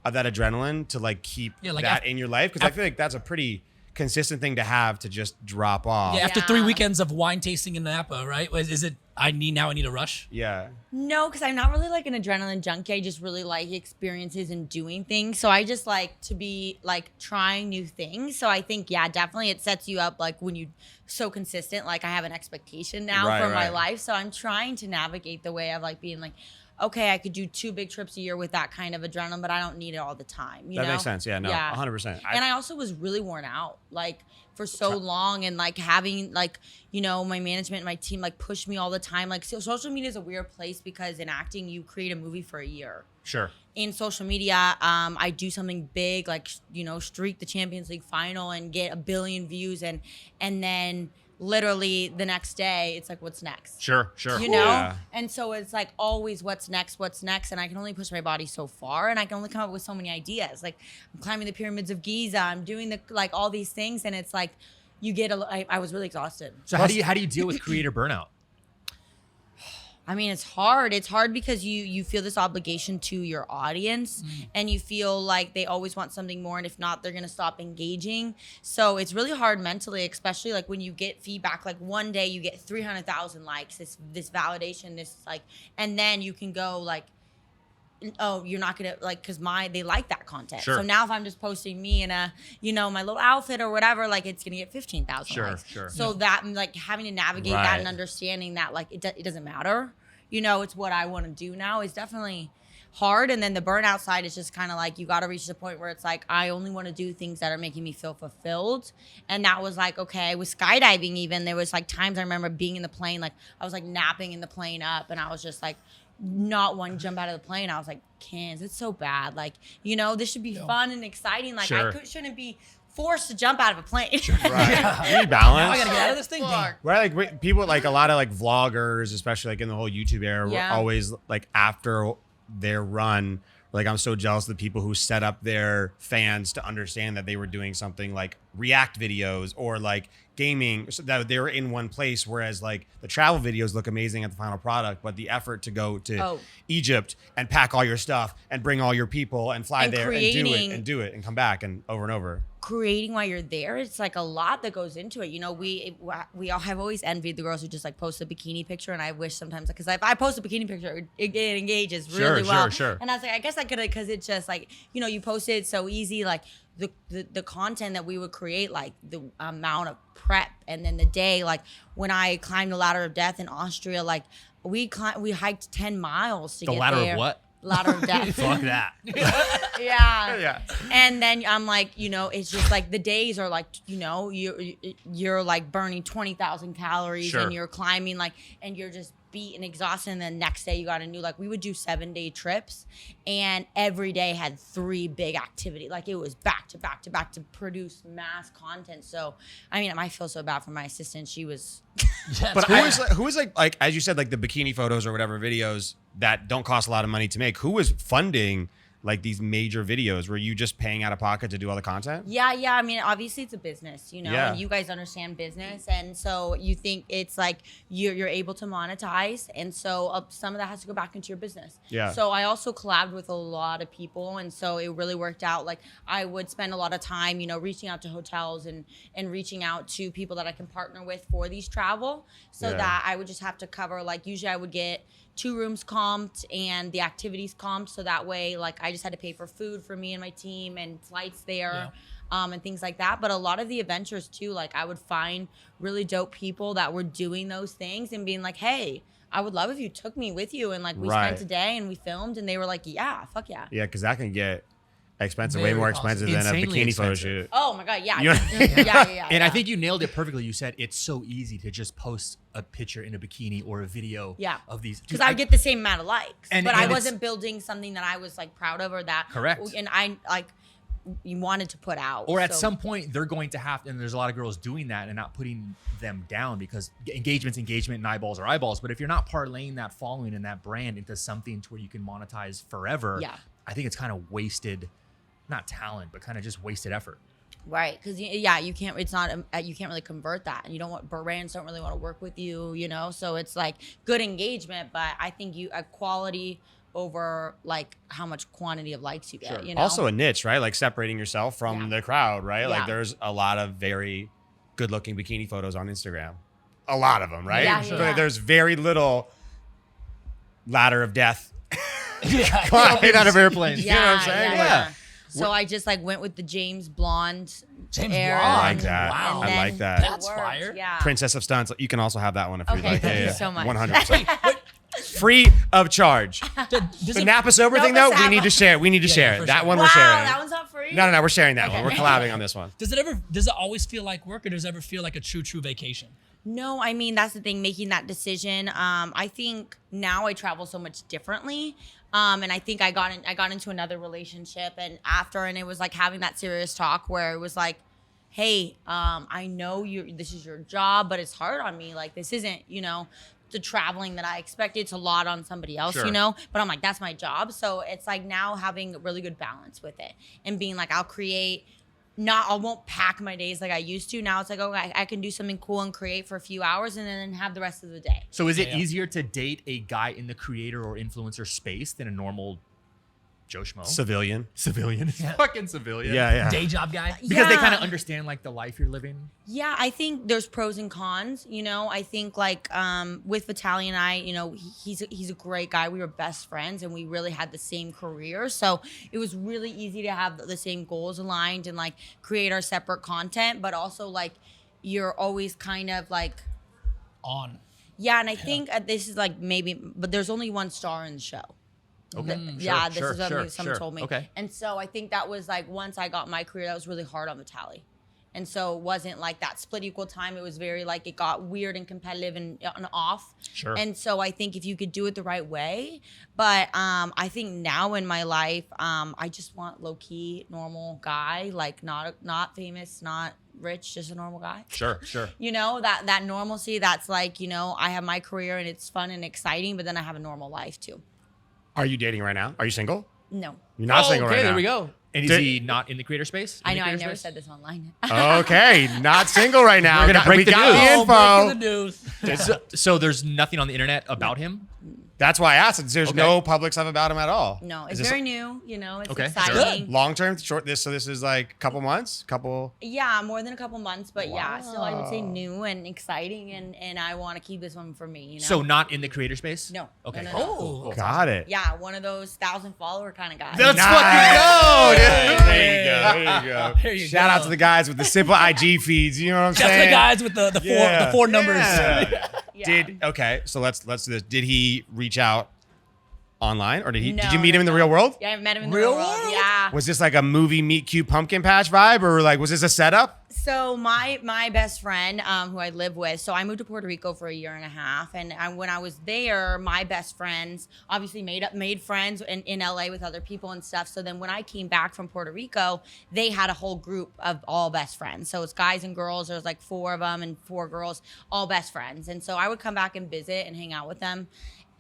Speaker 1: of that adrenaline to like keep
Speaker 4: Yeah, like
Speaker 1: that in your life? Because I feel like that's a pretty consistent thing to have to just drop off.
Speaker 4: Yeah, after
Speaker 3: Yeah.
Speaker 4: 3 weekends of wine tasting in Napa, right? Is it? I need a rush.
Speaker 1: Yeah.
Speaker 3: No, because I'm not really like an adrenaline junkie. I just really like experiences and doing things. So I just like to be like trying new things. So I think, yeah, definitely it sets you up like when you so consistent. Like I have an expectation now
Speaker 1: Right,
Speaker 3: for my
Speaker 1: right.
Speaker 3: life. So I'm trying to navigate the way of like being like, okay, I could do 2 big trips a year with that kind of adrenaline, but I don't need it all the time. You
Speaker 1: That
Speaker 3: know?
Speaker 1: makes sense. Yeah, no, 100%.
Speaker 3: And I also was really worn out, like for so long, and like having like, you know, my management and my team like push me all the time. Like social media is a weird place because in acting, you create a movie for a year.
Speaker 1: Sure.
Speaker 3: In social media, I do something big, like, you know, streak the Champions League final and get 1 billion views, and then literally the next day, it's like, what's next?
Speaker 2: Sure.
Speaker 3: You know?
Speaker 1: Yeah.
Speaker 3: And so it's like always what's next? And I can only push my body so far, and I can only come up with so many ideas. Like I'm climbing the pyramids of Giza, I'm doing the like all these things, and it's like you get I was really exhausted.
Speaker 2: So how do you deal with creator burnout?
Speaker 3: I mean, it's hard. It's hard because you feel this obligation to your audience, and you feel like they always want something more, and if not, they're gonna stop engaging. So it's really hard mentally, especially like when you get feedback. Like one day you get 300,000 likes, this validation, this like, and then you can go like, oh, you're not gonna like, because they like that content.
Speaker 2: Sure.
Speaker 3: So now if I'm just posting me in a, you know, my little outfit or whatever, like it's gonna get 15,000
Speaker 2: Sure,
Speaker 3: likes.
Speaker 2: sure.
Speaker 3: So that like having to navigate
Speaker 1: Right.
Speaker 3: that and understanding that like it doesn't matter. You know, it's what I want to do now is definitely hard. And then the burnout side is just kind of like you got to reach the point where it's like I only want to do things that are making me feel fulfilled. And that was like, okay, with skydiving even, there was like times I remember being in the plane, like I was like napping in the plane up, and I was just like not wanting to jump out of the plane. I was like, Kins, it's so bad. Like, you know, this should be fun and exciting. Like
Speaker 2: Sure.
Speaker 3: shouldn't be forced to jump out of a plane.
Speaker 1: Right. You need balance.
Speaker 4: Now I gotta get out of this thing. Dang.
Speaker 1: Right, like people, like a lot of like vloggers, especially like in the whole YouTube era, were
Speaker 3: Yeah.
Speaker 1: always like after their run, like I'm so jealous of the people who set up their fans to understand that they were doing something like react videos or like gaming, so that they were in one place. Whereas like the travel videos look amazing at the final product, but the effort to go to Egypt and pack all your stuff and bring all your people and fly
Speaker 3: And
Speaker 1: there
Speaker 3: creating-
Speaker 1: and do it and come back and over.
Speaker 3: Creating while you're there, it's like a lot that goes into it. You know, we all have always envied the girls who just like post a bikini picture, and I wish sometimes, because if I post a bikini picture, it engages really well.
Speaker 1: Sure.
Speaker 3: And I was like, I guess I could have, because it's just like, you know, you post it so easy, like the content that we would create, like the amount of prep, and then the day, like when I climbed the ladder of death in Austria, like we hiked 10 miles to
Speaker 2: The
Speaker 3: get
Speaker 2: ladder
Speaker 3: there.
Speaker 2: of what?
Speaker 3: Ladder of death.
Speaker 2: Fuck that.
Speaker 3: Yeah. And then I'm like, you know, it's just like the days are like, you know, you're like burning 20,000 calories
Speaker 1: Sure.
Speaker 3: and you're climbing like, and you're just beat and exhausted. And then next day you got a new, like we would do 7-day trips, and every day had 3 big activity. Like it was back to back to back to produce mass content. So, I mean, I feel so bad for my assistant. She was.
Speaker 1: But who is like as you said, like the bikini photos or whatever videos that don't cost a lot of money to make? Who was funding like these major videos? Were you just paying out of pocket to do all the content?
Speaker 3: Yeah. I mean, obviously it's a business, you know,
Speaker 1: Yeah.
Speaker 3: and you guys understand business. And so you think it's like you're able to monetize. And so some of that has to go back into your business.
Speaker 1: Yeah.
Speaker 3: So I also collabed with a lot of people. And so it really worked out. Like I would spend a lot of time, you know, reaching out to hotels and reaching out to people that I can partner with for these travel, so
Speaker 1: Yeah.
Speaker 3: that I would just have to cover, like usually I would get 2 rooms comped and the activities comped, so that way like I just had to pay for food for me and my team and flights there, and things like that. But a lot of the adventures too, like I would find really dope people that were doing those things and being like, hey, I would love if you took me with you, and like we
Speaker 1: Right.
Speaker 3: spent a day and we filmed, and they were like, yeah, fuck yeah.
Speaker 1: Yeah, because that can get expensive,
Speaker 4: Very
Speaker 1: way more
Speaker 4: awesome.
Speaker 1: expensive than a
Speaker 2: Insanely
Speaker 1: bikini photo
Speaker 2: expensive.
Speaker 1: shoot.
Speaker 3: Oh my god, yeah.
Speaker 1: You know-
Speaker 3: yeah.
Speaker 2: And I think you nailed it perfectly. You said it's so easy to just post a picture in a bikini or a video of these.
Speaker 3: Because
Speaker 2: Dude,
Speaker 3: I would get the same amount of likes,
Speaker 2: And-
Speaker 3: but
Speaker 2: and
Speaker 3: I
Speaker 2: it's-
Speaker 3: wasn't building something that I was like proud of, or that
Speaker 2: Correct.
Speaker 3: and I like you wanted to put out.
Speaker 2: Or at
Speaker 3: so-
Speaker 2: some point, they're going to have, and there's a lot of girls doing that and not putting them down, because engagement's engagement and eyeballs are eyeballs. But if you're not parlaying that following and that brand into something to where you can monetize forever, I think it's kind of wasted, not talent, but kind of just wasted effort.
Speaker 3: Right, because you can't. It's not. You can't really convert that, and you don't want brands don't really want to work with you. You know, so it's like good engagement, but I think quality over like how much quantity of likes you get. You know,
Speaker 1: Also a niche, right? Like separating yourself from the crowd, right? Like
Speaker 3: Yeah.
Speaker 1: there's a lot of very good-looking bikini photos on Instagram. A lot of them, right?
Speaker 3: Yeah,
Speaker 1: But
Speaker 3: yeah.
Speaker 1: there's very little ladder of death
Speaker 4: Yeah.
Speaker 1: climbing out of airplanes.
Speaker 3: Yeah,
Speaker 1: You know what I'm saying?
Speaker 3: yeah.
Speaker 1: Like,
Speaker 3: So I just like went with the James Blonde.
Speaker 4: James
Speaker 3: era,
Speaker 4: Blonde.
Speaker 1: I like that.
Speaker 4: Wow.
Speaker 3: and
Speaker 1: I
Speaker 3: then
Speaker 1: like that.
Speaker 3: it
Speaker 4: That's
Speaker 3: worked,
Speaker 4: fire.
Speaker 3: Yeah.
Speaker 1: Princess of Stunts. You can also have that one if you'd
Speaker 3: Okay,
Speaker 1: like.
Speaker 3: thank you so much.
Speaker 1: 100%. Free of charge.
Speaker 4: Does
Speaker 1: The
Speaker 4: it-
Speaker 1: Napa sober
Speaker 3: Napa
Speaker 1: thing though, we
Speaker 3: Saba.
Speaker 1: need to share. We need to share
Speaker 4: for
Speaker 1: it. That
Speaker 4: sure.
Speaker 1: one
Speaker 3: Wow,
Speaker 1: we're sharing.
Speaker 3: that one's not free.
Speaker 1: No, we're sharing that one.
Speaker 3: Okay.
Speaker 1: We're collabing on this one.
Speaker 4: Does it always feel like work, or does it ever feel like a true vacation?
Speaker 3: No, I mean that's the thing. Making that decision. I think now I travel so much differently. And I think I got into another relationship, and it was like having that serious talk where it was like, hey, I know this is your job, but it's hard on me. Like this isn't, the traveling that I expected. It's a lot on somebody else,
Speaker 1: Sure.
Speaker 3: but I'm like, that's my job. So it's like now having a really good balance with it and being like, I won't pack my days like I used to. Now it's like, okay, I can do something cool and create for a few hours and then have the rest of the day.
Speaker 2: So is it
Speaker 4: Yeah.
Speaker 2: easier to date a guy in the creator or influencer space than a normal Joe Schmo?
Speaker 1: Civilian.
Speaker 2: Civilian. Fucking civilian.
Speaker 1: Yeah.
Speaker 4: Day job guy?
Speaker 2: Because they
Speaker 3: Yeah.
Speaker 2: kind of understand like the life you're living.
Speaker 3: Yeah, I think there's pros and cons. I think like with Vitaly and I, he's a great guy. We were best friends and we really had the same career. So it was really easy to have the same goals aligned and like create our separate content, but also like you're always kind of like
Speaker 4: On.
Speaker 3: yeah. And I think this is like but there's only one star in the show.
Speaker 2: Okay.
Speaker 3: This is what
Speaker 2: sure,
Speaker 3: someone told me.
Speaker 2: Okay.
Speaker 3: And so I think that was like once I got my career, that was really hard on Vitaly. And so it wasn't like that split equal time. It was very like it got weird and competitive and off.
Speaker 2: Sure.
Speaker 3: And so I think if you could do it the right way, but I think now in my life, I just want low key, normal guy, like not famous, not rich, just a normal guy.
Speaker 2: Sure.
Speaker 3: You know, that normalcy. That's like, you know, I have my career and it's fun and exciting, but then I have a normal life too.
Speaker 1: Are you dating right now? Are you single?
Speaker 3: No.
Speaker 1: You're not single right now.
Speaker 2: There we go. And is he not in the creator space?
Speaker 3: I know, I never said this online.
Speaker 1: Okay, not single right now.
Speaker 2: We're gonna break the news.
Speaker 1: The info.
Speaker 4: Breaking the news.
Speaker 2: So there's nothing on the internet about him?
Speaker 1: That's why I asked. There's no public stuff about him at all.
Speaker 3: No, it's very new. You know, it's
Speaker 2: Okay,
Speaker 3: exciting.
Speaker 2: sure.
Speaker 1: Long term, short. This is like a couple months,
Speaker 3: Yeah, more than a couple months, but yeah, still I would say new and exciting, and I want to keep this one for me. You know.
Speaker 2: So not in the creator space?
Speaker 3: No.
Speaker 2: Okay.
Speaker 3: No.
Speaker 4: Oh,
Speaker 1: Got it.
Speaker 3: Yeah, one of those 1,000 follower kind of guys.
Speaker 2: Let's
Speaker 1: Nice.
Speaker 2: fucking go, dude.
Speaker 1: There you go.
Speaker 4: There you
Speaker 1: Shout
Speaker 4: go.
Speaker 1: out to the guys with the simple IG feeds. You know what I'm
Speaker 4: Just
Speaker 1: saying?
Speaker 4: the guys with the four numbers.
Speaker 3: Yeah.
Speaker 1: So let's do this. Did he reach out online, or did you
Speaker 3: No,
Speaker 1: meet him in the real world?
Speaker 3: Yeah, I met him in the
Speaker 4: Real
Speaker 3: real world.
Speaker 4: world?
Speaker 3: Yeah.
Speaker 1: Was this like a movie meet cute pumpkin patch vibe, or like was this a setup?
Speaker 3: So my best friend, who I live with, so I moved to Puerto Rico for 1.5 years, and when I was there, my best friends obviously made friends in LA with other people and stuff. So then when I came back from Puerto Rico, they had a whole group of all best friends. So it's guys and girls. There was like 4 of them and 4 girls, all best friends. And so I would come back and visit and hang out with them.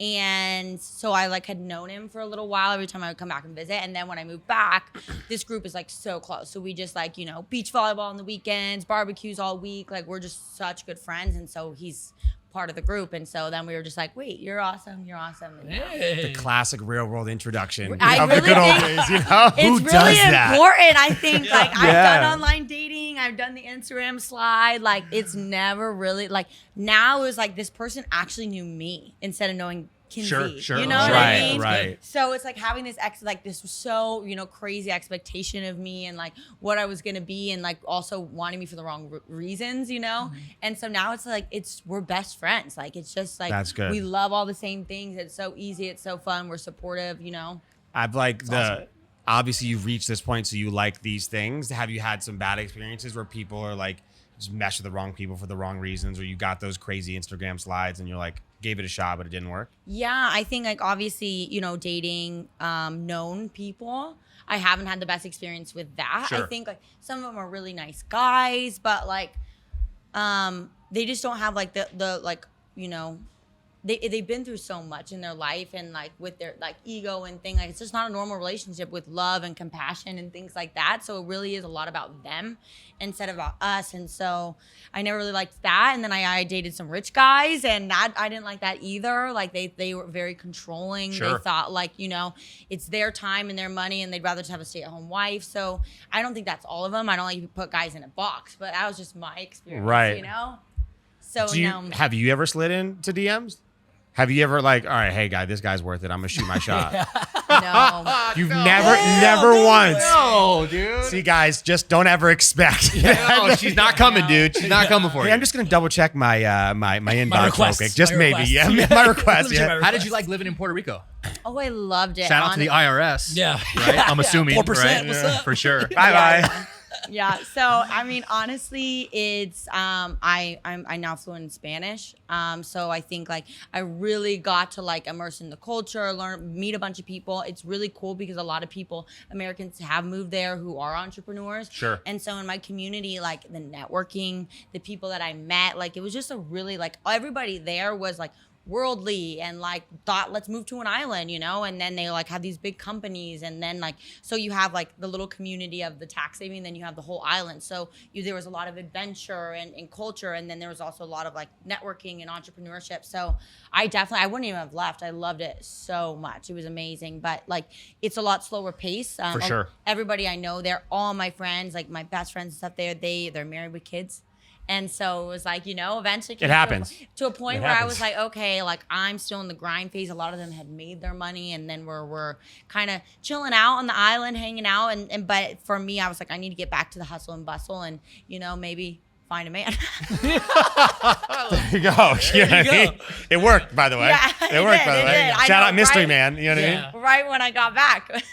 Speaker 3: And so I like had known him for a little while every time I would come back and visit. And then when I moved back, this group is like so close. So we just like, you know, beach volleyball on the weekends, barbecues all week. Like we're just such good friends. And so he's part of the group. And so then we were just like, wait, you're awesome. You're awesome. And
Speaker 1: The classic real world introduction
Speaker 3: I
Speaker 1: of the
Speaker 3: really
Speaker 1: good old
Speaker 3: think
Speaker 1: days, you know?
Speaker 3: it's
Speaker 1: Who
Speaker 3: really
Speaker 1: does that?
Speaker 3: important. I think like I've
Speaker 1: Yeah.
Speaker 3: done online dating. I've done the Instagram slide. Like it's never really like now is like this person actually knew me instead of knowing Kinsey.
Speaker 2: Sure.
Speaker 3: You know what I mean?
Speaker 1: Right.
Speaker 3: So it's like having this this so, you know, crazy expectation of me and like what I was going to be and like also wanting me for the wrong reasons, you know? And so now it's like, we're best friends. Like, it's just like,
Speaker 1: That's good.
Speaker 3: we love all the same things. It's so easy. It's so fun. We're supportive, you know?
Speaker 1: I've like obviously you've reached this point, so you like these things. Have you had some bad experiences where people are like just mesh with the wrong people for the wrong reasons, or you got those crazy Instagram slides and you're like, gave it a shot, but it didn't work?
Speaker 3: Yeah, I think like obviously, you know, dating known people, I haven't had the best experience with that.
Speaker 2: Sure.
Speaker 3: I think like some of them are really nice guys, but like they just don't have like the like, you know, they've been through so much in their life and like with their like ego and thing, like it's just not a normal relationship with love and compassion and things like that. So it really is a lot about them instead of about us. And so I never really liked that. And then I dated some rich guys and that I didn't like that either. Like they were very controlling.
Speaker 2: Sure.
Speaker 3: They thought like, you know, it's their time and their money and they'd rather just have a stay-at-home wife. So I don't think that's all of them. I don't like to put guys in a box, but that was just my experience,
Speaker 1: Right.
Speaker 3: you know? So
Speaker 1: Have you ever slid into DMs? Have you ever like, all right, hey guy, this guy's worth it. I'm gonna shoot my shot.
Speaker 3: no.
Speaker 1: You've never once.
Speaker 2: No, dude.
Speaker 1: See, guys, just don't ever expect.
Speaker 2: No, she's not coming, dude. She's not coming for
Speaker 1: Hey,
Speaker 2: you.
Speaker 1: I'm just gonna double check my my inbox real
Speaker 4: requests.
Speaker 1: quick. Just
Speaker 4: My
Speaker 1: maybe,
Speaker 4: requests.
Speaker 1: yeah, my request.
Speaker 4: Legit,
Speaker 1: Yeah.
Speaker 4: my
Speaker 2: How did you like living in Puerto Rico?
Speaker 3: Oh, I loved it.
Speaker 2: Shout out to the IRS.
Speaker 4: Yeah.
Speaker 2: Right? I'm assuming,
Speaker 4: 4%,
Speaker 2: right?
Speaker 4: what's up?
Speaker 2: For sure.
Speaker 1: Bye bye.
Speaker 3: Yeah. So I mean, honestly, it's I'm now fluent in Spanish. So I think like I really got to like immerse in the culture, meet a bunch of people. It's really cool because a lot of people, Americans, have moved there who are entrepreneurs.
Speaker 2: Sure.
Speaker 3: And so in my community, like the networking, the people that I met, like it was just a really like everybody there was like worldly and like thought let's move to an island, you know, and then they like have these big companies and then like so you have like the little community of the tax saving, then you have the whole island. So there was a lot of adventure and culture, and then there was also a lot of like networking and entrepreneurship. So I wouldn't even have left. I loved it so much. It was amazing, but like it's a lot slower pace.
Speaker 2: For sure.
Speaker 3: Everybody I know, they're all my friends, like my best friends and stuff. They're married with kids. And so it was like, you know, eventually
Speaker 1: It happens.
Speaker 3: to a point
Speaker 1: It
Speaker 3: where I
Speaker 1: happens.
Speaker 3: was like, okay, like I'm still in the grind phase. A lot of them had made their money and then we're kind of chilling out on the island, hanging out. But for me, I was like, I need to get back to the hustle and bustle and, you know, maybe find a man.
Speaker 1: There you go.
Speaker 4: There you go.
Speaker 1: It worked, by the way.
Speaker 3: Yeah,
Speaker 1: it worked,
Speaker 3: it
Speaker 1: by the
Speaker 3: did,
Speaker 1: way.
Speaker 3: it did. I
Speaker 1: Shout
Speaker 3: know,
Speaker 1: out Mystery
Speaker 3: right?
Speaker 1: Man. You know what I mean?
Speaker 4: Yeah.
Speaker 3: Right when I got back.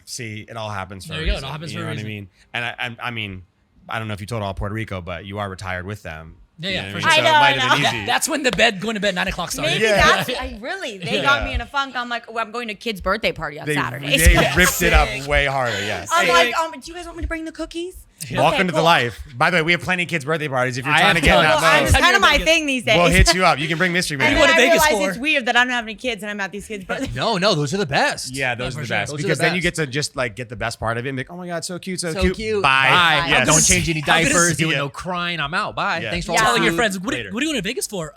Speaker 1: See, it all happens for
Speaker 4: There
Speaker 1: a
Speaker 4: you go. It
Speaker 1: reason.
Speaker 4: all happens
Speaker 1: You
Speaker 4: for a
Speaker 1: know what I
Speaker 4: reason.
Speaker 1: mean? And I mean, I don't know if you told all Puerto Rico, but you are retired with them.
Speaker 4: Yeah, for
Speaker 1: sure.
Speaker 4: sure.
Speaker 1: So it might have been easy.
Speaker 4: That's when going to bed 9 o'clock started.
Speaker 3: Maybe that's they got me in a funk. I'm like, I'm going to a kid's birthday party on Saturday.
Speaker 1: They ripped it up way harder. Yes.
Speaker 3: I'm like, do you guys want me to bring the cookies?
Speaker 1: Welcome to the life. By the way, we have plenty of kids' birthday parties. If you're trying to get in that mode,
Speaker 3: It's kind of my thing these days.
Speaker 1: we'll hit you up. You can bring Mystery Man.
Speaker 3: And then I realize it's weird that I don't have any kids and I'm at these kids' birthdays.
Speaker 2: No, those are the best.
Speaker 1: Yeah, those are the
Speaker 4: sure.
Speaker 1: best.
Speaker 2: Those are
Speaker 1: Because
Speaker 2: the
Speaker 1: then you
Speaker 2: best.
Speaker 1: get to just like get the best part of it and be like, oh my God, so cute.
Speaker 2: So cute.
Speaker 1: Bye. Yes.
Speaker 2: Don't change any
Speaker 4: How good is-
Speaker 2: diapers. Doing
Speaker 1: Yeah.
Speaker 2: no crying. I'm out. Bye.
Speaker 1: Yeah.
Speaker 2: Thanks for all
Speaker 3: Yeah.
Speaker 2: the
Speaker 4: Telling your
Speaker 2: food.
Speaker 4: friends, what are
Speaker 2: Later.
Speaker 4: you going to Vegas for?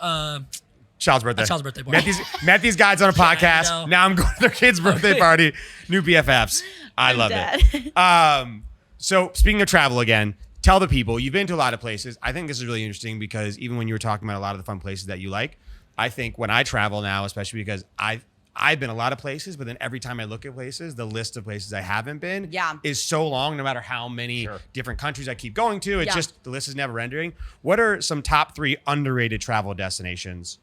Speaker 1: Child's birthday.
Speaker 4: Child's birthday party.
Speaker 1: Met these guys on a podcast.
Speaker 4: know.
Speaker 1: Now I'm going to their kid's birthday party. New BFFs. I love it. So speaking of travel again, tell the people, you've been to a lot of places. I think this is really interesting because even when you were talking about a lot of the fun places that you like, I think when I travel now, especially because I've been a lot of places, but then every time I look at places, the list of places I haven't been is so long, no matter how many different countries I keep going to. It's just, the list is never ending. What are some top 3 underrated travel destinations?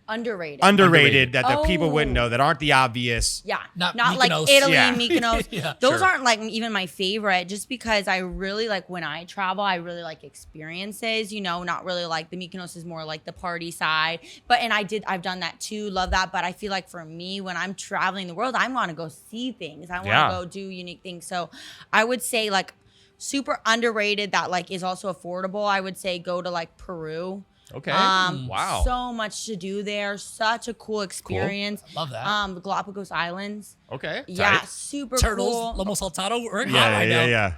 Speaker 1: Underrated that the people wouldn't know, that aren't the obvious.
Speaker 3: Yeah,
Speaker 4: Not
Speaker 3: like
Speaker 4: Mykonos.
Speaker 3: Italy,
Speaker 1: Yeah.
Speaker 3: Mykonos.
Speaker 4: Yeah,
Speaker 3: Those aren't like even my favorite, just because I really like when I travel, I really like experiences. Not really like the Mykonos is more like the party side. I've done that too, love that. But I feel like for me, when I'm traveling the world, I want to go see things. I want to go do unique things. So I would say like super underrated that like is also affordable. I would say go to like Peru.
Speaker 2: Okay. Wow.
Speaker 3: So much to do there. Such a cool experience.
Speaker 4: Cool. Love that.
Speaker 3: The Galapagos Islands.
Speaker 2: Okay.
Speaker 3: Yeah,
Speaker 2: Tight.
Speaker 3: super
Speaker 4: Turtles,
Speaker 3: cool.
Speaker 4: Lomo Saltado. We're hot right now.
Speaker 1: Yeah.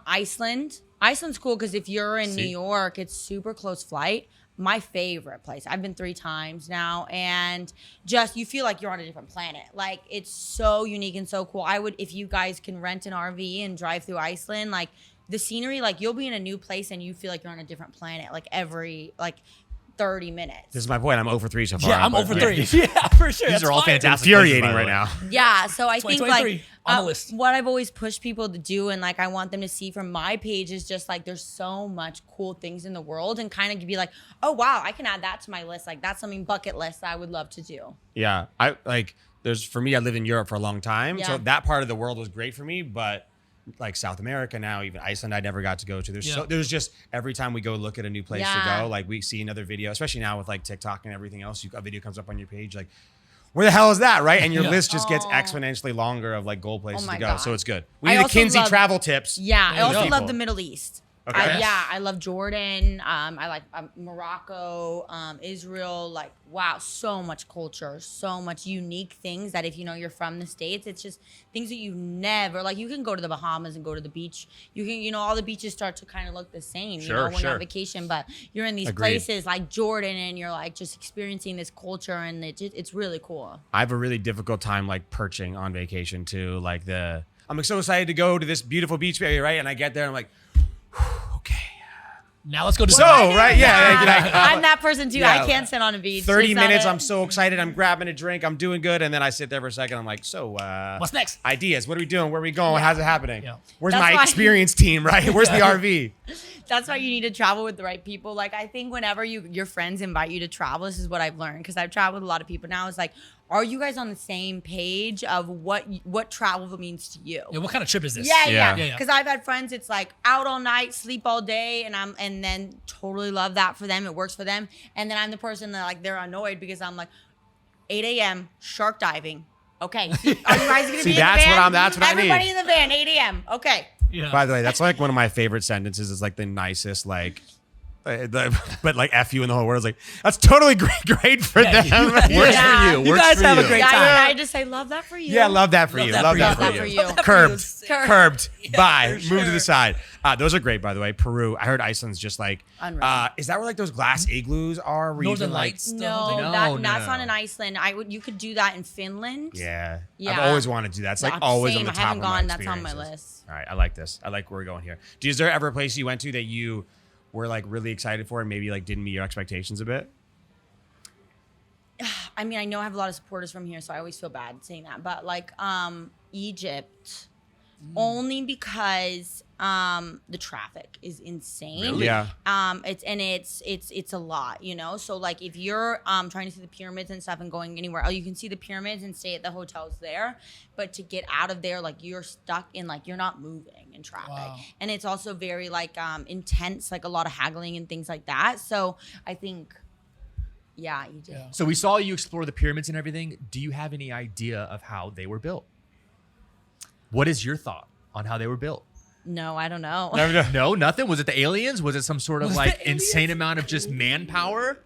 Speaker 3: Iceland. Iceland's cool because if you're in New York, it's super close flight. My favorite place. I've been 3 times now, and just you feel like you're on a different planet. Like it's so unique and so cool. If you guys can rent an RV and drive through Iceland, like the scenery, like you'll be in a new place and you feel like you're on a different planet, like every 30 minutes.
Speaker 1: This is my point. I'm 0 for 3 so far.
Speaker 4: Yeah, I'm over 3. Yeah, for sure.
Speaker 2: These are all fantastic.
Speaker 1: Infuriating
Speaker 2: places, by the
Speaker 1: right
Speaker 2: way.
Speaker 1: now.
Speaker 3: Yeah, so I think like
Speaker 4: 2023 on the list.
Speaker 3: what I've always pushed people to do and like I want them to see from my page is just like there's so much cool things in the world and kind of be like, oh wow, I can add that to my list. Like that's something bucket list that I would love to do.
Speaker 1: Yeah. For me, I lived in Europe for a long time.
Speaker 3: Yeah.
Speaker 1: So that part of the world was great for me, but like South America now, even Iceland, I never got to go to. There's just every time we go look at a new place to go, like we see another video, especially now with like TikTok and everything else, a video comes up on your page, like where the hell is that, right? And your list just gets exponentially longer of like goal places to go.
Speaker 3: God.
Speaker 1: So it's good. We
Speaker 3: I
Speaker 1: need the
Speaker 3: also
Speaker 1: Kinsey
Speaker 3: love-
Speaker 1: travel tips.
Speaker 3: Yeah, I also
Speaker 1: people.
Speaker 3: love the Middle East.
Speaker 1: Okay.
Speaker 3: I love Jordan. I like Morocco, Israel. Like, wow, so much culture, so much unique things that if you're from the States, it's just things that you never, like you can go to the Bahamas and go to the beach. You can, all the beaches start to kind of look the same, when you're on vacation, but you're in these places like Jordan and you're like just experiencing this culture and it's really cool.
Speaker 1: I have a really difficult time like perching on vacation too. Like I'm so excited to go to this beautiful beach area, right? And I get there and I'm like, okay.
Speaker 4: Now let's go to
Speaker 1: Right? Yeah.
Speaker 3: I'm that person too.
Speaker 1: Yeah.
Speaker 3: I can't sit on a beach.
Speaker 1: 30
Speaker 3: It's not
Speaker 1: minutes,
Speaker 3: a-
Speaker 1: I'm so excited. I'm grabbing a drink. I'm doing good. And then I sit there for a second. I'm like, so
Speaker 4: what's next?
Speaker 1: ideas. What are we doing? Where are we going? How's it happening?
Speaker 4: Yeah.
Speaker 1: Where's
Speaker 3: That's
Speaker 1: my
Speaker 3: why-
Speaker 1: experience team, right? Where's the RV?
Speaker 3: That's why you need to travel with the right people. Like I think whenever your friends invite you to travel, this is what I've learned because I've traveled with a lot of people now. It's like, are you guys on the same page of what travel means to you?
Speaker 4: Yeah, what kind of trip is this?
Speaker 3: Yeah.
Speaker 4: Yeah.
Speaker 3: Because I've had friends, it's like out all night, sleep all day, and then totally love that for them. It works for them. And then I'm the person that like they're annoyed because I'm like 8 a.m. shark diving. Okay. Are you guys gonna be in the van?
Speaker 1: That's what I need.
Speaker 3: Everybody in the van, 8 a.m. Okay.
Speaker 4: Yeah.
Speaker 1: By the way, that's like one of my favorite sentences. Is like the nicest, like, but like F you in the whole world. It's like, that's totally great for them.
Speaker 2: Works for you.
Speaker 4: You guys have a great time.
Speaker 3: I just say, love that for you.
Speaker 1: Yeah, love that for you. Love that for you. Curbed. Bye. Move to the side. Those are great, by the way. Peru. I heard Iceland's just like, is that where like those glass igloos are? Where
Speaker 4: Northern
Speaker 1: you can, like,
Speaker 4: Lights.
Speaker 3: No, that's not in Iceland. You could do that in Finland.
Speaker 1: Yeah.
Speaker 3: Yeah.
Speaker 1: I've always wanted to do that. It's like always on the
Speaker 3: I
Speaker 1: top
Speaker 3: haven't
Speaker 1: of my
Speaker 3: gone. That's on my
Speaker 1: experiences.
Speaker 3: list.
Speaker 1: All right. I like this. I like where we're going here. Is there ever a place you went to that you were like really excited for and maybe like didn't meet your expectations a bit?
Speaker 3: I mean, I know I have a lot of supporters from here, so I always feel bad saying that. But like Egypt, only because the traffic is insane.
Speaker 1: Really? Yeah.
Speaker 3: It's a lot, So like if you're trying to see the pyramids and stuff and going anywhere else, you can see the pyramids and stay at the hotels there. But to get out of there, like you're stuck in like you're not moving. in traffic.
Speaker 4: Wow.
Speaker 3: And it's also very like intense, like a lot of haggling and things like that. So I think, yeah, you do.
Speaker 4: Yeah.
Speaker 2: So we saw you explore the pyramids and everything. Do you have any idea of how they were built? What is your thought on how they were built?
Speaker 3: No, I don't know.
Speaker 2: No, nothing. Was it the aliens? Was it some sort of
Speaker 4: Was
Speaker 2: like
Speaker 4: it aliens?
Speaker 2: insane amount of just manpower?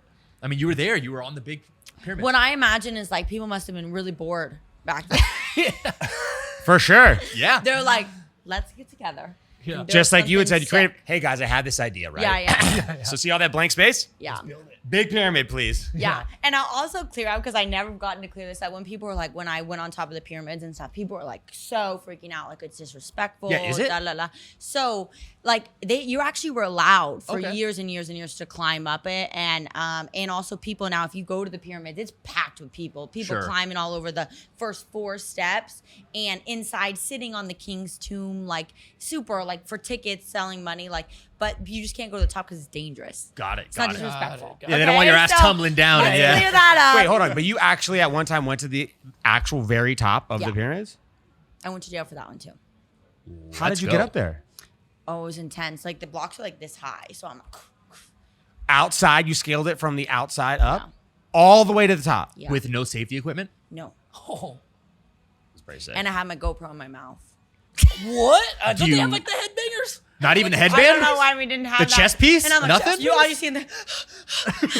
Speaker 2: I mean, you were there. You were on the big pyramids.
Speaker 3: What I imagine is like people must have been really bored back then.
Speaker 1: For sure.
Speaker 2: Yeah.
Speaker 3: They're like, let's get together.
Speaker 4: Yeah.
Speaker 3: Build
Speaker 1: Just like you had
Speaker 3: something
Speaker 1: said, you created,
Speaker 3: sick.
Speaker 1: hey guys, I had this idea, right?
Speaker 3: Yeah.
Speaker 1: So see all that blank space?
Speaker 3: Yeah.
Speaker 1: Big pyramid, please.
Speaker 3: Yeah. And I'll also clear out, because I never gotten to clear this out, when people were like, when I went on top of the pyramids and stuff, people were like so freaking out, like it's disrespectful.
Speaker 2: Yeah, is it?
Speaker 3: Da, la, la. So like you actually were allowed for
Speaker 2: Okay.
Speaker 3: years and years and years to climb up it. And also people now, if you go to the pyramids, it's packed with people. People
Speaker 2: Sure.
Speaker 3: climbing all over the first 4 steps, and inside sitting on the king's tomb, like super, like for tickets, selling money, like, but you just can't go to the top because it's dangerous.
Speaker 2: Got it.
Speaker 3: It's not
Speaker 2: Got it.
Speaker 3: disrespectful.
Speaker 4: Got it.
Speaker 2: Yeah, they don't want your ass tumbling down.
Speaker 3: Let's
Speaker 2: Yeah.
Speaker 3: clear that up.
Speaker 1: Wait, hold on. But you actually at one time went to the actual very top of
Speaker 3: Yeah.
Speaker 1: the pyramids?
Speaker 3: I went to jail for that one too.
Speaker 1: How
Speaker 2: Let's
Speaker 1: did you
Speaker 2: go.
Speaker 1: get up there?
Speaker 3: Oh, it was intense. Like the blocks were like this high, so I'm like,
Speaker 1: Outside, you scaled it from the outside up
Speaker 3: Yeah.
Speaker 1: all the way to the top.
Speaker 3: yeah,
Speaker 2: With no safety equipment?
Speaker 3: no.
Speaker 4: Oh,
Speaker 2: That's pretty sick.
Speaker 3: And I had my GoPro in my mouth.
Speaker 4: what? Don't
Speaker 2: You-
Speaker 4: they have like the headbangers?
Speaker 2: Not even the
Speaker 3: I
Speaker 2: headband?
Speaker 3: don't know why we didn't have
Speaker 2: The
Speaker 3: that.
Speaker 2: chest piece?
Speaker 3: And I'm like,
Speaker 2: Nothing?
Speaker 3: You all you see in the.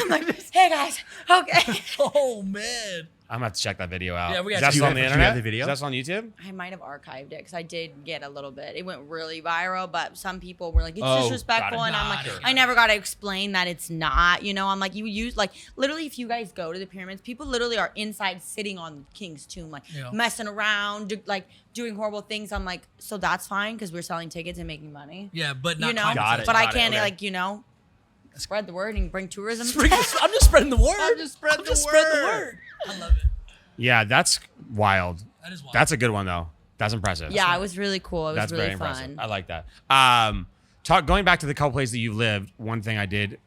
Speaker 3: I'm like, hey guys, okay.
Speaker 4: Oh man.
Speaker 1: I'm gonna have to check that video out.
Speaker 4: Yeah, we
Speaker 1: Is
Speaker 4: got
Speaker 1: that
Speaker 4: you.
Speaker 1: still on the
Speaker 2: Do you have
Speaker 1: internet?
Speaker 2: the video?
Speaker 1: Is that still on YouTube?
Speaker 3: I might have archived it because I did get a little bit. It went really viral, but some people were like, it's
Speaker 2: Oh,
Speaker 3: disrespectful.
Speaker 2: got it.
Speaker 3: And I'm like,
Speaker 4: Got it.
Speaker 3: I never got to explain that it's not. You know, I'm like, you use, like, literally, if you guys go to the pyramids, people literally are inside sitting on the king's tomb, like,
Speaker 4: Yeah.
Speaker 3: messing around, like, doing horrible things. I'm like, so that's fine because we're selling tickets and making money.
Speaker 4: Yeah, but not
Speaker 3: You know,
Speaker 4: climate
Speaker 2: Got it.
Speaker 4: change.
Speaker 3: but I
Speaker 2: got it,
Speaker 3: can't,
Speaker 2: okay.
Speaker 3: like, you know, spread the word and bring tourism.
Speaker 4: I'm just spreading the word.
Speaker 2: I'm just spreading the word.
Speaker 4: I love it.
Speaker 1: Yeah, that's wild.
Speaker 4: That is wild.
Speaker 1: That's a good one though. That's impressive.
Speaker 3: Yeah, it was really cool. It was
Speaker 1: That's
Speaker 3: really
Speaker 1: very impressive.
Speaker 3: fun.
Speaker 1: I like that. Going back to the couple places that you lived, one thing I did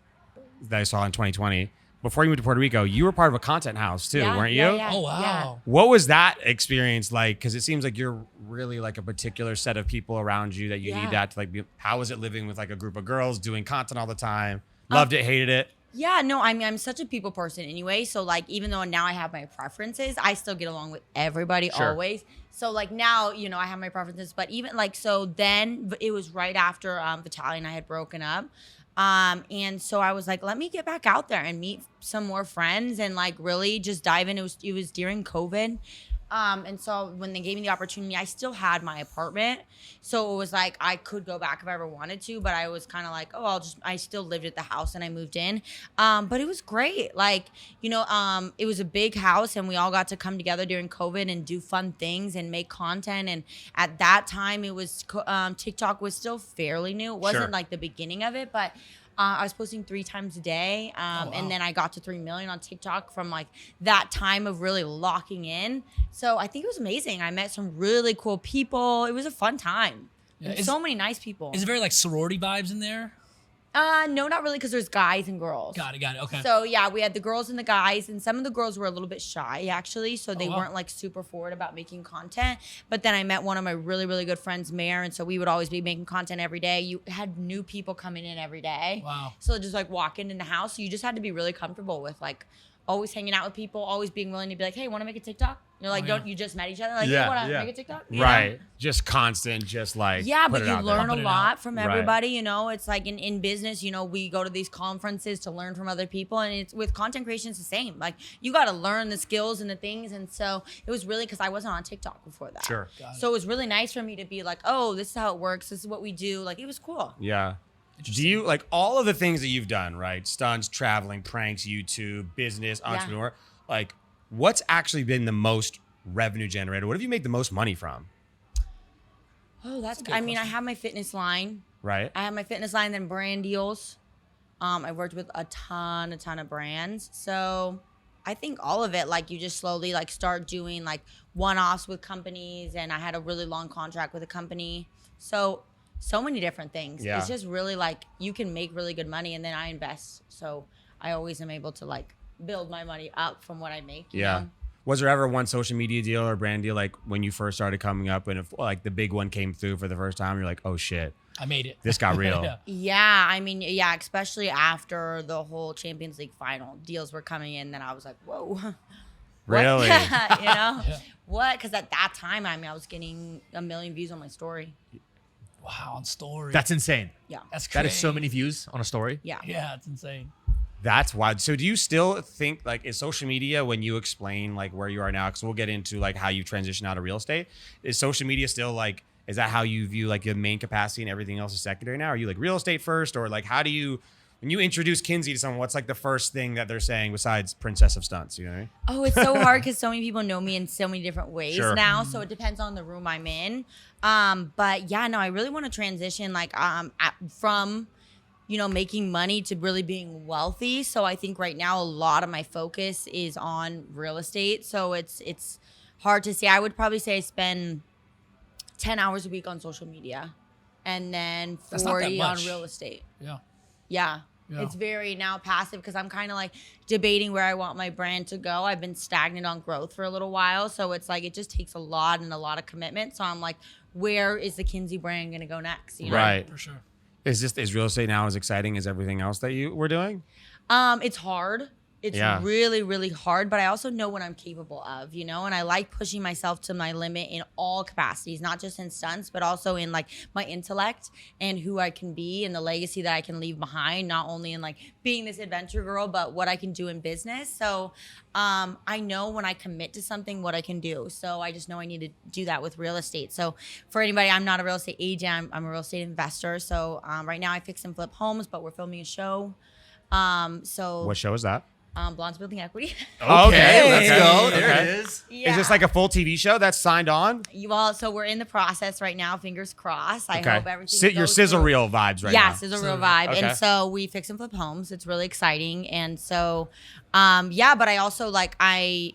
Speaker 1: that I saw in 2020, before you moved to Puerto Rico, you were part of a content house too,
Speaker 3: Yeah,
Speaker 1: weren't you?
Speaker 3: yeah, yeah.
Speaker 4: Oh wow.
Speaker 1: What was that experience like? Because it seems like you're really like a particular set of people around you that you
Speaker 3: Yeah.
Speaker 1: need that to like be. How was it living with like a group of girls doing content all the time? Loved it, hated it.
Speaker 3: Yeah, no, I mean, I'm such a people person anyway. So, like, even though now I have my preferences, I still get along with everybody
Speaker 2: Sure.
Speaker 3: always. So, like, now, you know, I have my preferences. But even, like, so then it was right after Vitaly and I had broken up. And so I was like, let me get back out there and meet some more friends and, like, really just dive in. It was during COVID. And so when they gave me the opportunity, I still had my apartment. So it was like, I could go back if I ever wanted to, but I was kind of like, oh, I still lived at the house and I moved in. But it was great. Like, you know, it was a big house and we all got to come together during COVID and do fun things and make content. And at that time it was, TikTok was still fairly new. It wasn't
Speaker 2: Sure.
Speaker 3: like the beginning of it, but I was posting 3 times a day.
Speaker 4: wow.
Speaker 3: And then I got to 3 million on TikTok from like that time of really locking in. So I think it was amazing. I met some really cool people. It was a fun time.
Speaker 4: Yeah,
Speaker 3: And so many nice people.
Speaker 4: Is it very like sorority vibes in there?
Speaker 3: No, not really, because there's guys and girls.
Speaker 4: Got it. Okay.
Speaker 3: So yeah, we had the girls and the guys, and some of the girls were a little bit shy actually, so they
Speaker 4: wow.
Speaker 3: weren't like super forward about making content. But then I met one of my really, really good friends, Mare, and so we would always be making content every day. You had new people coming in every day.
Speaker 4: Wow.
Speaker 3: So just like walking in the house, you just had to be really comfortable with like always hanging out with people, always being willing to be like, hey, want to make a TikTok? You're like,
Speaker 4: Oh, yeah.
Speaker 3: don't you just met each other? Like,
Speaker 1: Yeah,
Speaker 3: hey, want to
Speaker 1: yeah.
Speaker 3: make a TikTok? You know?
Speaker 1: Right. Just constant, just like
Speaker 3: Yeah,
Speaker 1: put
Speaker 3: but
Speaker 1: it
Speaker 3: you
Speaker 1: out there.
Speaker 3: learn a
Speaker 4: Pump it
Speaker 3: lot
Speaker 4: out.
Speaker 3: from
Speaker 1: Right.
Speaker 3: everybody. You know, it's like in business, you know, we go to these conferences to learn from other people. And it's with content creation, it's the same. Like, you got to learn the skills and the things. And so it was really because I wasn't on TikTok before that.
Speaker 1: Sure.
Speaker 4: Got it.
Speaker 3: So it was really nice for me to be like, oh, this is how it works. This is what we do. Like, it was cool.
Speaker 1: Yeah. Do you like all of the things that you've done, right? Stunts, traveling, pranks, YouTube, business, entrepreneur. Like, what's actually been the most revenue generator? What have you made the most money from?
Speaker 3: Oh, that's
Speaker 4: a good
Speaker 3: I mean, I
Speaker 4: question.
Speaker 3: have my fitness line.
Speaker 1: Right.
Speaker 3: I have my fitness line, then brand deals. I've worked with a ton of brands. So I think all of it, like you just slowly like start doing like one-offs with companies. And I had a really long contract with a company. So many different things.
Speaker 1: Yeah.
Speaker 3: It's just really like you can make really good money and then I invest. So I always am able to like build my money up from what I make. you
Speaker 1: Yeah.
Speaker 3: know?
Speaker 1: Was there ever one social media deal or brand deal like when you first started coming up, and if like the big one came through for the first time, you're like, oh shit,
Speaker 4: I made it.
Speaker 1: This got real.
Speaker 3: Yeah, I mean, yeah, especially after the whole Champions League final, deals were coming in. Then I was like, whoa.
Speaker 1: Really?
Speaker 3: Yeah. What? Because at that time, I mean, I was getting 1 million views on my story.
Speaker 4: Wow, on story.
Speaker 2: That's insane.
Speaker 3: Yeah.
Speaker 4: That's crazy.
Speaker 2: That is so many views on a story.
Speaker 3: Yeah.
Speaker 4: Yeah, it's insane.
Speaker 1: That's wild. So do you still think like is social media, when you explain like where you are now, because we'll get into like how you transition out of real estate, is social media still like, is that how you view like your main capacity and everything else is secondary now? Are you like real estate first, or like how do you, when you introduce Kinsey to someone, what's like the first thing that they're saying besides Princess of Stunts? You know what I mean?
Speaker 3: Oh, it's so hard because so many people know me in so many different ways
Speaker 1: Sure.
Speaker 3: now. So it depends on the room I'm in. But yeah, no, I really want to transition like from, you know, making money to really being wealthy. So I think right now a lot of my focus is on real estate. So it's hard to say. I would probably say I spend 10 hours a week on social media and then 40 on real estate. Yeah. It's very now passive because I'm kind of like debating where I want my brand to go. I've been stagnant on growth for a little while. So it's like, it just takes a lot of commitment. So I'm like, where is the Kinsey brand going to go next? You know?
Speaker 1: Right.
Speaker 4: For sure.
Speaker 1: Is real estate now as exciting as everything else that you were doing?
Speaker 3: It's hard. It's
Speaker 1: Yeah.
Speaker 3: really, really hard, but I also know what I'm capable of, you know, and I like pushing myself to my limit in all capacities, not just in stunts, but also in like my intellect and who I can be and the legacy that I can leave behind, not only in like being this adventure girl, but what I can do in business. So I know when I commit to something, what I can do. So I just know I need to do that with real estate. So for anybody, I'm not a real estate agent. I'm a real estate investor. So right now I fix and flip homes, but we're filming a show. So
Speaker 1: What show is that?
Speaker 3: Blondes Building Equity.
Speaker 2: Okay, let's go. There
Speaker 1: Okay.
Speaker 2: it is.
Speaker 3: Yeah.
Speaker 1: Is this like a full TV show that's signed on?
Speaker 3: Well, so we're in the process right now. Fingers crossed. I hope everything
Speaker 1: Your
Speaker 3: goes
Speaker 1: sizzle
Speaker 3: through.
Speaker 1: reel vibes right
Speaker 3: Yeah,
Speaker 1: now.
Speaker 3: sizzle reel vibe.
Speaker 1: Okay.
Speaker 3: And so we fix and flip homes. It's really exciting. And so, yeah, but I also like, my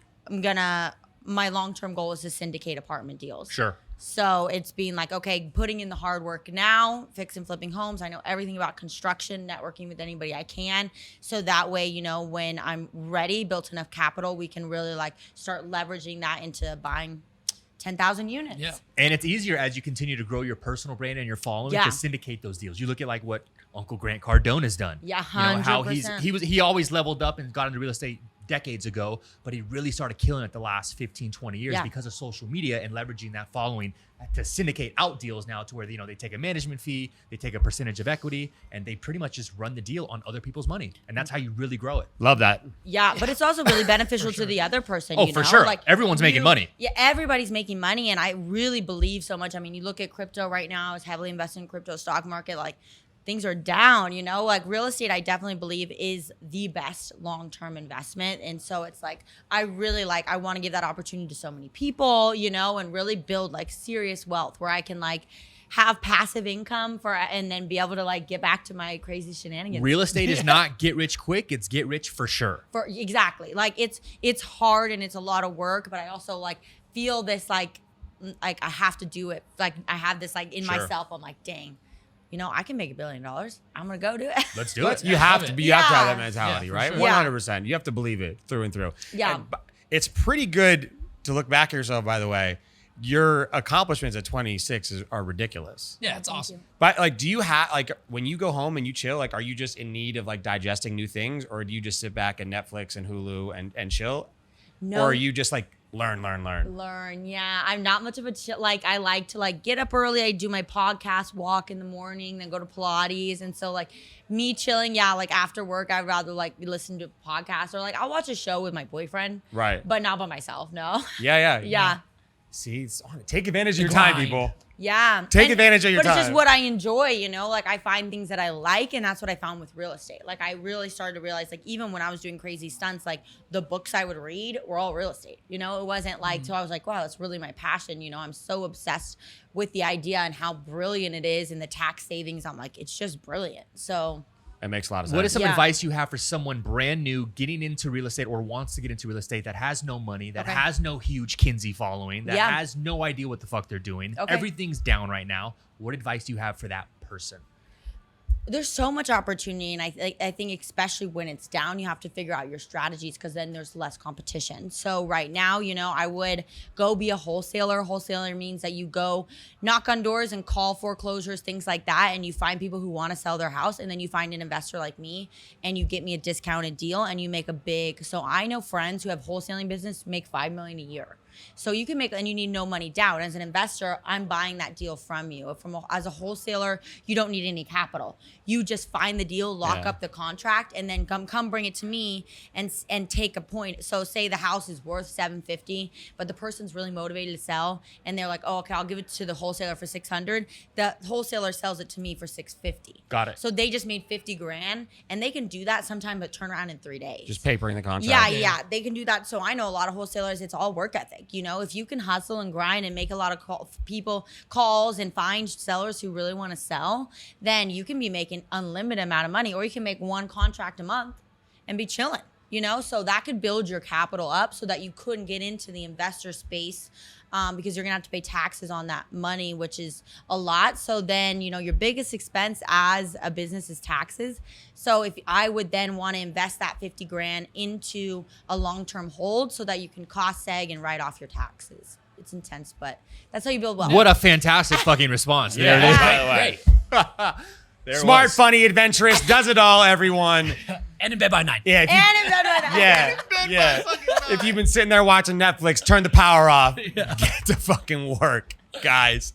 Speaker 3: long-term goal is to syndicate apartment deals.
Speaker 2: Sure.
Speaker 3: So it's being like, okay, putting in the hard work now, fix and flipping homes. I know everything about construction, networking with anybody I can. So that way, you know, when I'm ready, built enough capital, we can really like start leveraging that into buying 10,000 units.
Speaker 4: Yeah.
Speaker 2: And it's easier as you continue to grow your personal brand and your following
Speaker 3: Yeah.
Speaker 2: to syndicate those deals. You look at like what Uncle Grant Cardone has done.
Speaker 3: Yeah,
Speaker 2: You know, how
Speaker 3: 100%.
Speaker 2: he always leveled up and got into real estate decades ago, but he really started killing it the last 15, 20 years
Speaker 3: Yeah.
Speaker 2: because of social media and leveraging that following to syndicate out deals now to where, you know, they take a management fee, they take a percentage of equity, and they pretty much just run the deal on other people's money. And that's how you really grow it.
Speaker 1: Love that.
Speaker 3: Yeah, but it's also really beneficial to the other person.
Speaker 2: Oh,
Speaker 3: you
Speaker 2: for
Speaker 3: know?
Speaker 2: sure.
Speaker 3: Like
Speaker 2: Everyone's making money.
Speaker 3: Yeah, everybody's making money, and I really believe so much. I mean, you look at crypto right now. I was heavily invested in crypto stock market. Like things are down. You know, like real estate, I definitely believe is the best long-term investment. And so it's like I want to give that opportunity to so many people. You know, and really build like serious wealth where I can like have passive income and then be able to like get back to my crazy shenanigans.
Speaker 2: Real estate is not get rich quick, it's get rich for sure.
Speaker 3: Exactly. Like it's hard and it's a lot of work, but I also like feel this like I have to do it. Like I have this like in
Speaker 2: Sure.
Speaker 3: myself. I'm like, dang, you know, I can make $1 billion. I'm gonna go do it.
Speaker 2: Let's do it.
Speaker 1: You have to be. You have to have that
Speaker 3: Yeah.
Speaker 1: mentality,
Speaker 4: Yeah, for
Speaker 1: right?
Speaker 4: sure.
Speaker 1: 100%. You have to believe it through and through.
Speaker 3: Yeah.
Speaker 1: And it's pretty good to look back at yourself. By the way, your accomplishments at 26 are ridiculous.
Speaker 4: Yeah, it's awesome.
Speaker 1: But like, do you have like when you go home and you chill? Like, are you just in need of like digesting new things, or do you just sit back and Netflix and Hulu and chill?
Speaker 3: No.
Speaker 1: Or are you just like learn?
Speaker 3: Yeah, I'm not much of a like I like to like get up early. I do my podcast walk in the morning, then go to Pilates. And so like me chilling, yeah, like after work, I'd rather like listen to podcasts or like I'll watch a show with my boyfriend.
Speaker 1: Right.
Speaker 3: But not by myself, no.
Speaker 1: Yeah. See, take advantage of your time,
Speaker 4: grind.
Speaker 1: people.
Speaker 3: Yeah.
Speaker 1: Take advantage of your
Speaker 3: But it's
Speaker 1: time.
Speaker 3: just what I enjoy, you know? Like I find things that I like, and that's what I found with real estate. Like I really started to realize, like even when I was doing crazy stunts, like the books I would read were all real estate. You know, it wasn't like, so I was like, wow, that's really my passion. You know, I'm so obsessed with the idea and how brilliant it is and the tax savings. I'm like, it's just brilliant. So
Speaker 1: it makes a lot of sense.
Speaker 2: What is some
Speaker 3: Yeah.
Speaker 2: advice you have for someone brand new getting into real estate or wants to get into real estate that has no money, that
Speaker 3: Okay.
Speaker 2: has no huge Kinsey following, that
Speaker 3: Yeah.
Speaker 2: has no idea what the fuck they're doing?
Speaker 3: Okay.
Speaker 2: Everything's down right now. What advice do you have for that person?
Speaker 3: There's so much opportunity, and I think especially when it's down, you have to figure out your strategies because then there's less competition. So right now, I would go be a wholesaler. Wholesaler means that you go knock on doors and call foreclosures, things like that, and you find people who want to sell their house, and then you find an investor like me, and you get me a discounted deal, and you make a big. So I know friends who have wholesaling business make $5 million a year. So you can make, and you need no money down. As an investor, I'm buying that deal from you. As a wholesaler, you don't need any capital. You just find the deal, lock up the contract, and then come bring it to me and take a point. So say the house is worth $750, but the person's really motivated to sell, and they're like, oh, okay, I'll give it to the wholesaler for $600. The wholesaler sells it to me for $650.
Speaker 2: Got it.
Speaker 3: So they just made $50,000, and they can do that sometimes, but turn around in 3 days.
Speaker 1: Just papering the contract.
Speaker 3: Yeah, they can do that. So I know a lot of wholesalers, it's all work ethic. If you can hustle and grind and make a lot of calls and find sellers who really want to sell, then you can be making unlimited amount of money, or you can make one contract a month and be chilling. So that could build your capital up so that you couldn't get into the investor space because you're gonna have to pay taxes on that money, which is a lot. So then, your biggest expense as a business is taxes. So if I would then want to invest that $50,000 into a long-term hold so that you can cost seg and write off your taxes. It's intense, but that's how you build wealth.
Speaker 2: What a fantastic fucking response. There it is, by the way.
Speaker 1: Smart, funny, adventurous, does it all, everyone.
Speaker 4: And in bed by 9.
Speaker 1: Yeah. Yeah. If you've been sitting there watching Netflix, turn the power off. Get to fucking work, guys.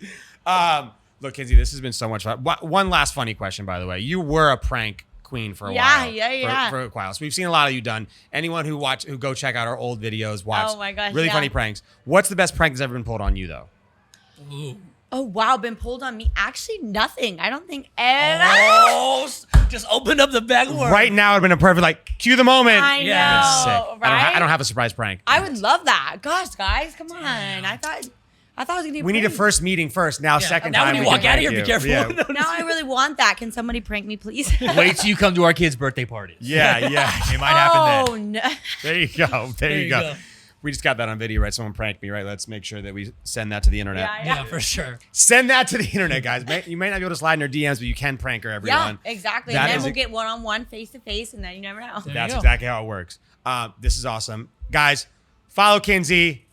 Speaker 1: Look, Kinsey, this has been so much fun. One last funny question, by the way. You were a prank queen for a while.
Speaker 3: Yeah.
Speaker 1: For a while. So we've seen a lot of you done. Anyone who go check out our old videos, watch
Speaker 3: Oh my gosh,
Speaker 1: really funny pranks. What's the best prank that's ever been pulled on you, though?
Speaker 4: Ooh.
Speaker 3: Oh, wow. Been pulled on me? Actually, nothing. I don't think ever.
Speaker 4: Oh, just opened up the back door.
Speaker 1: Right now, it'd been a perfect, cue the moment.
Speaker 3: I know,
Speaker 4: Yeah.
Speaker 1: Sick.
Speaker 3: right?
Speaker 1: I don't have a surprise prank.
Speaker 3: I would love that. Gosh, guys, come on. I thought it was gonna be.
Speaker 1: We need a first meeting first. Now, second
Speaker 4: Now
Speaker 1: time.
Speaker 4: when you
Speaker 1: we
Speaker 4: walk
Speaker 1: can
Speaker 4: out of here,
Speaker 1: prank
Speaker 4: be
Speaker 1: you.
Speaker 4: careful.
Speaker 1: Yeah.
Speaker 3: Now I really want that. Can somebody prank me, please?
Speaker 2: Wait till you come to our kids' birthday parties.
Speaker 1: Yeah.
Speaker 2: It might happen then.
Speaker 3: No.
Speaker 1: There you go. There you go. We just got that on video, right? Someone pranked me, right? Let's make sure that we send that to the internet.
Speaker 4: Yeah, for sure.
Speaker 1: Send that to the internet, guys. You may not be able to slide in her DMs, but you can prank her, everyone.
Speaker 3: Yeah, exactly.
Speaker 1: That
Speaker 3: And then
Speaker 1: is
Speaker 3: we'll get one-on-one, face-to-face, and then you never know.
Speaker 1: That's
Speaker 4: go.
Speaker 1: exactly how it works. This is awesome. Guys, follow Kinsey,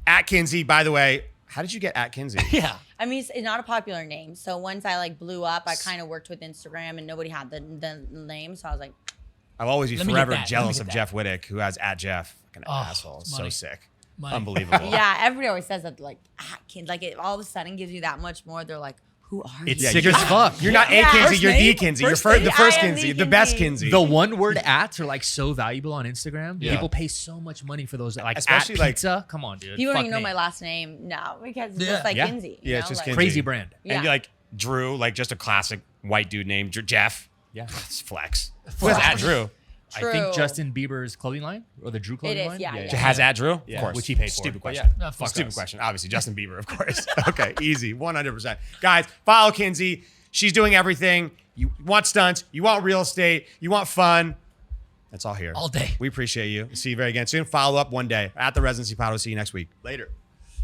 Speaker 1: at Kinsey. By the way, how did you get at Kinsey?
Speaker 4: Yeah.
Speaker 3: I mean, it's not a popular name. So once I blew up, I kind of worked with Instagram, and nobody had the name. So I was like,
Speaker 1: I'll always be
Speaker 4: Let me get
Speaker 1: forever
Speaker 4: that. Let me
Speaker 1: jealous
Speaker 4: get
Speaker 1: of
Speaker 4: that.
Speaker 1: Jeff Whittick, who has at Jeff. Fucking asshole.
Speaker 4: it's
Speaker 1: So
Speaker 4: money.
Speaker 1: sick.
Speaker 4: Money.
Speaker 1: Unbelievable.
Speaker 3: yeah. Everybody always says that, it all of a sudden gives you that much more. They're like, who are
Speaker 2: It's
Speaker 3: you?
Speaker 2: sick as fuck.
Speaker 1: You're not
Speaker 3: Yeah.
Speaker 1: a Kinsey,
Speaker 4: First
Speaker 1: you're the
Speaker 4: name?
Speaker 1: Kinsey.
Speaker 4: First
Speaker 1: You're the
Speaker 3: name?
Speaker 1: first
Speaker 3: I am
Speaker 1: Kinsey,
Speaker 3: the
Speaker 1: the best
Speaker 3: Kinsey.
Speaker 1: Kinsey.
Speaker 2: The one word ads are so valuable on Instagram.
Speaker 1: Yeah.
Speaker 2: People pay so much money for those,
Speaker 1: Especially,
Speaker 2: at pizza. Come on, dude.
Speaker 3: You don't
Speaker 2: Fuck
Speaker 3: even know
Speaker 2: me.
Speaker 3: my last name. No, because it's
Speaker 4: Yeah.
Speaker 3: just like
Speaker 2: Yeah.
Speaker 3: Kinsey.
Speaker 1: Yeah, it's just Kinsey.
Speaker 2: Crazy brand.
Speaker 1: And
Speaker 3: Yeah.
Speaker 1: Drew, just a classic white dude name, Jeff.
Speaker 2: Yeah.
Speaker 1: It's flex. Who has at Drew?
Speaker 2: I
Speaker 3: True.
Speaker 2: think Justin Bieber's clothing line or the Drew clothing
Speaker 3: is,
Speaker 2: line.
Speaker 3: yeah.
Speaker 1: Has at Drew?
Speaker 2: Yeah,
Speaker 1: Of course.
Speaker 2: which he paid for.
Speaker 1: Stupid
Speaker 2: But
Speaker 1: question.
Speaker 2: yeah,
Speaker 4: fuck
Speaker 1: Stupid
Speaker 2: us.
Speaker 1: question. Obviously, Justin Bieber, of course. Okay, easy. 100%. Guys, follow Kinsey. She's doing everything. You want stunts. You want real estate. You want fun. That's all here.
Speaker 4: All day.
Speaker 1: We appreciate you. See you very again soon. Follow up one day at the Residency Pod. We'll see you next week. Later.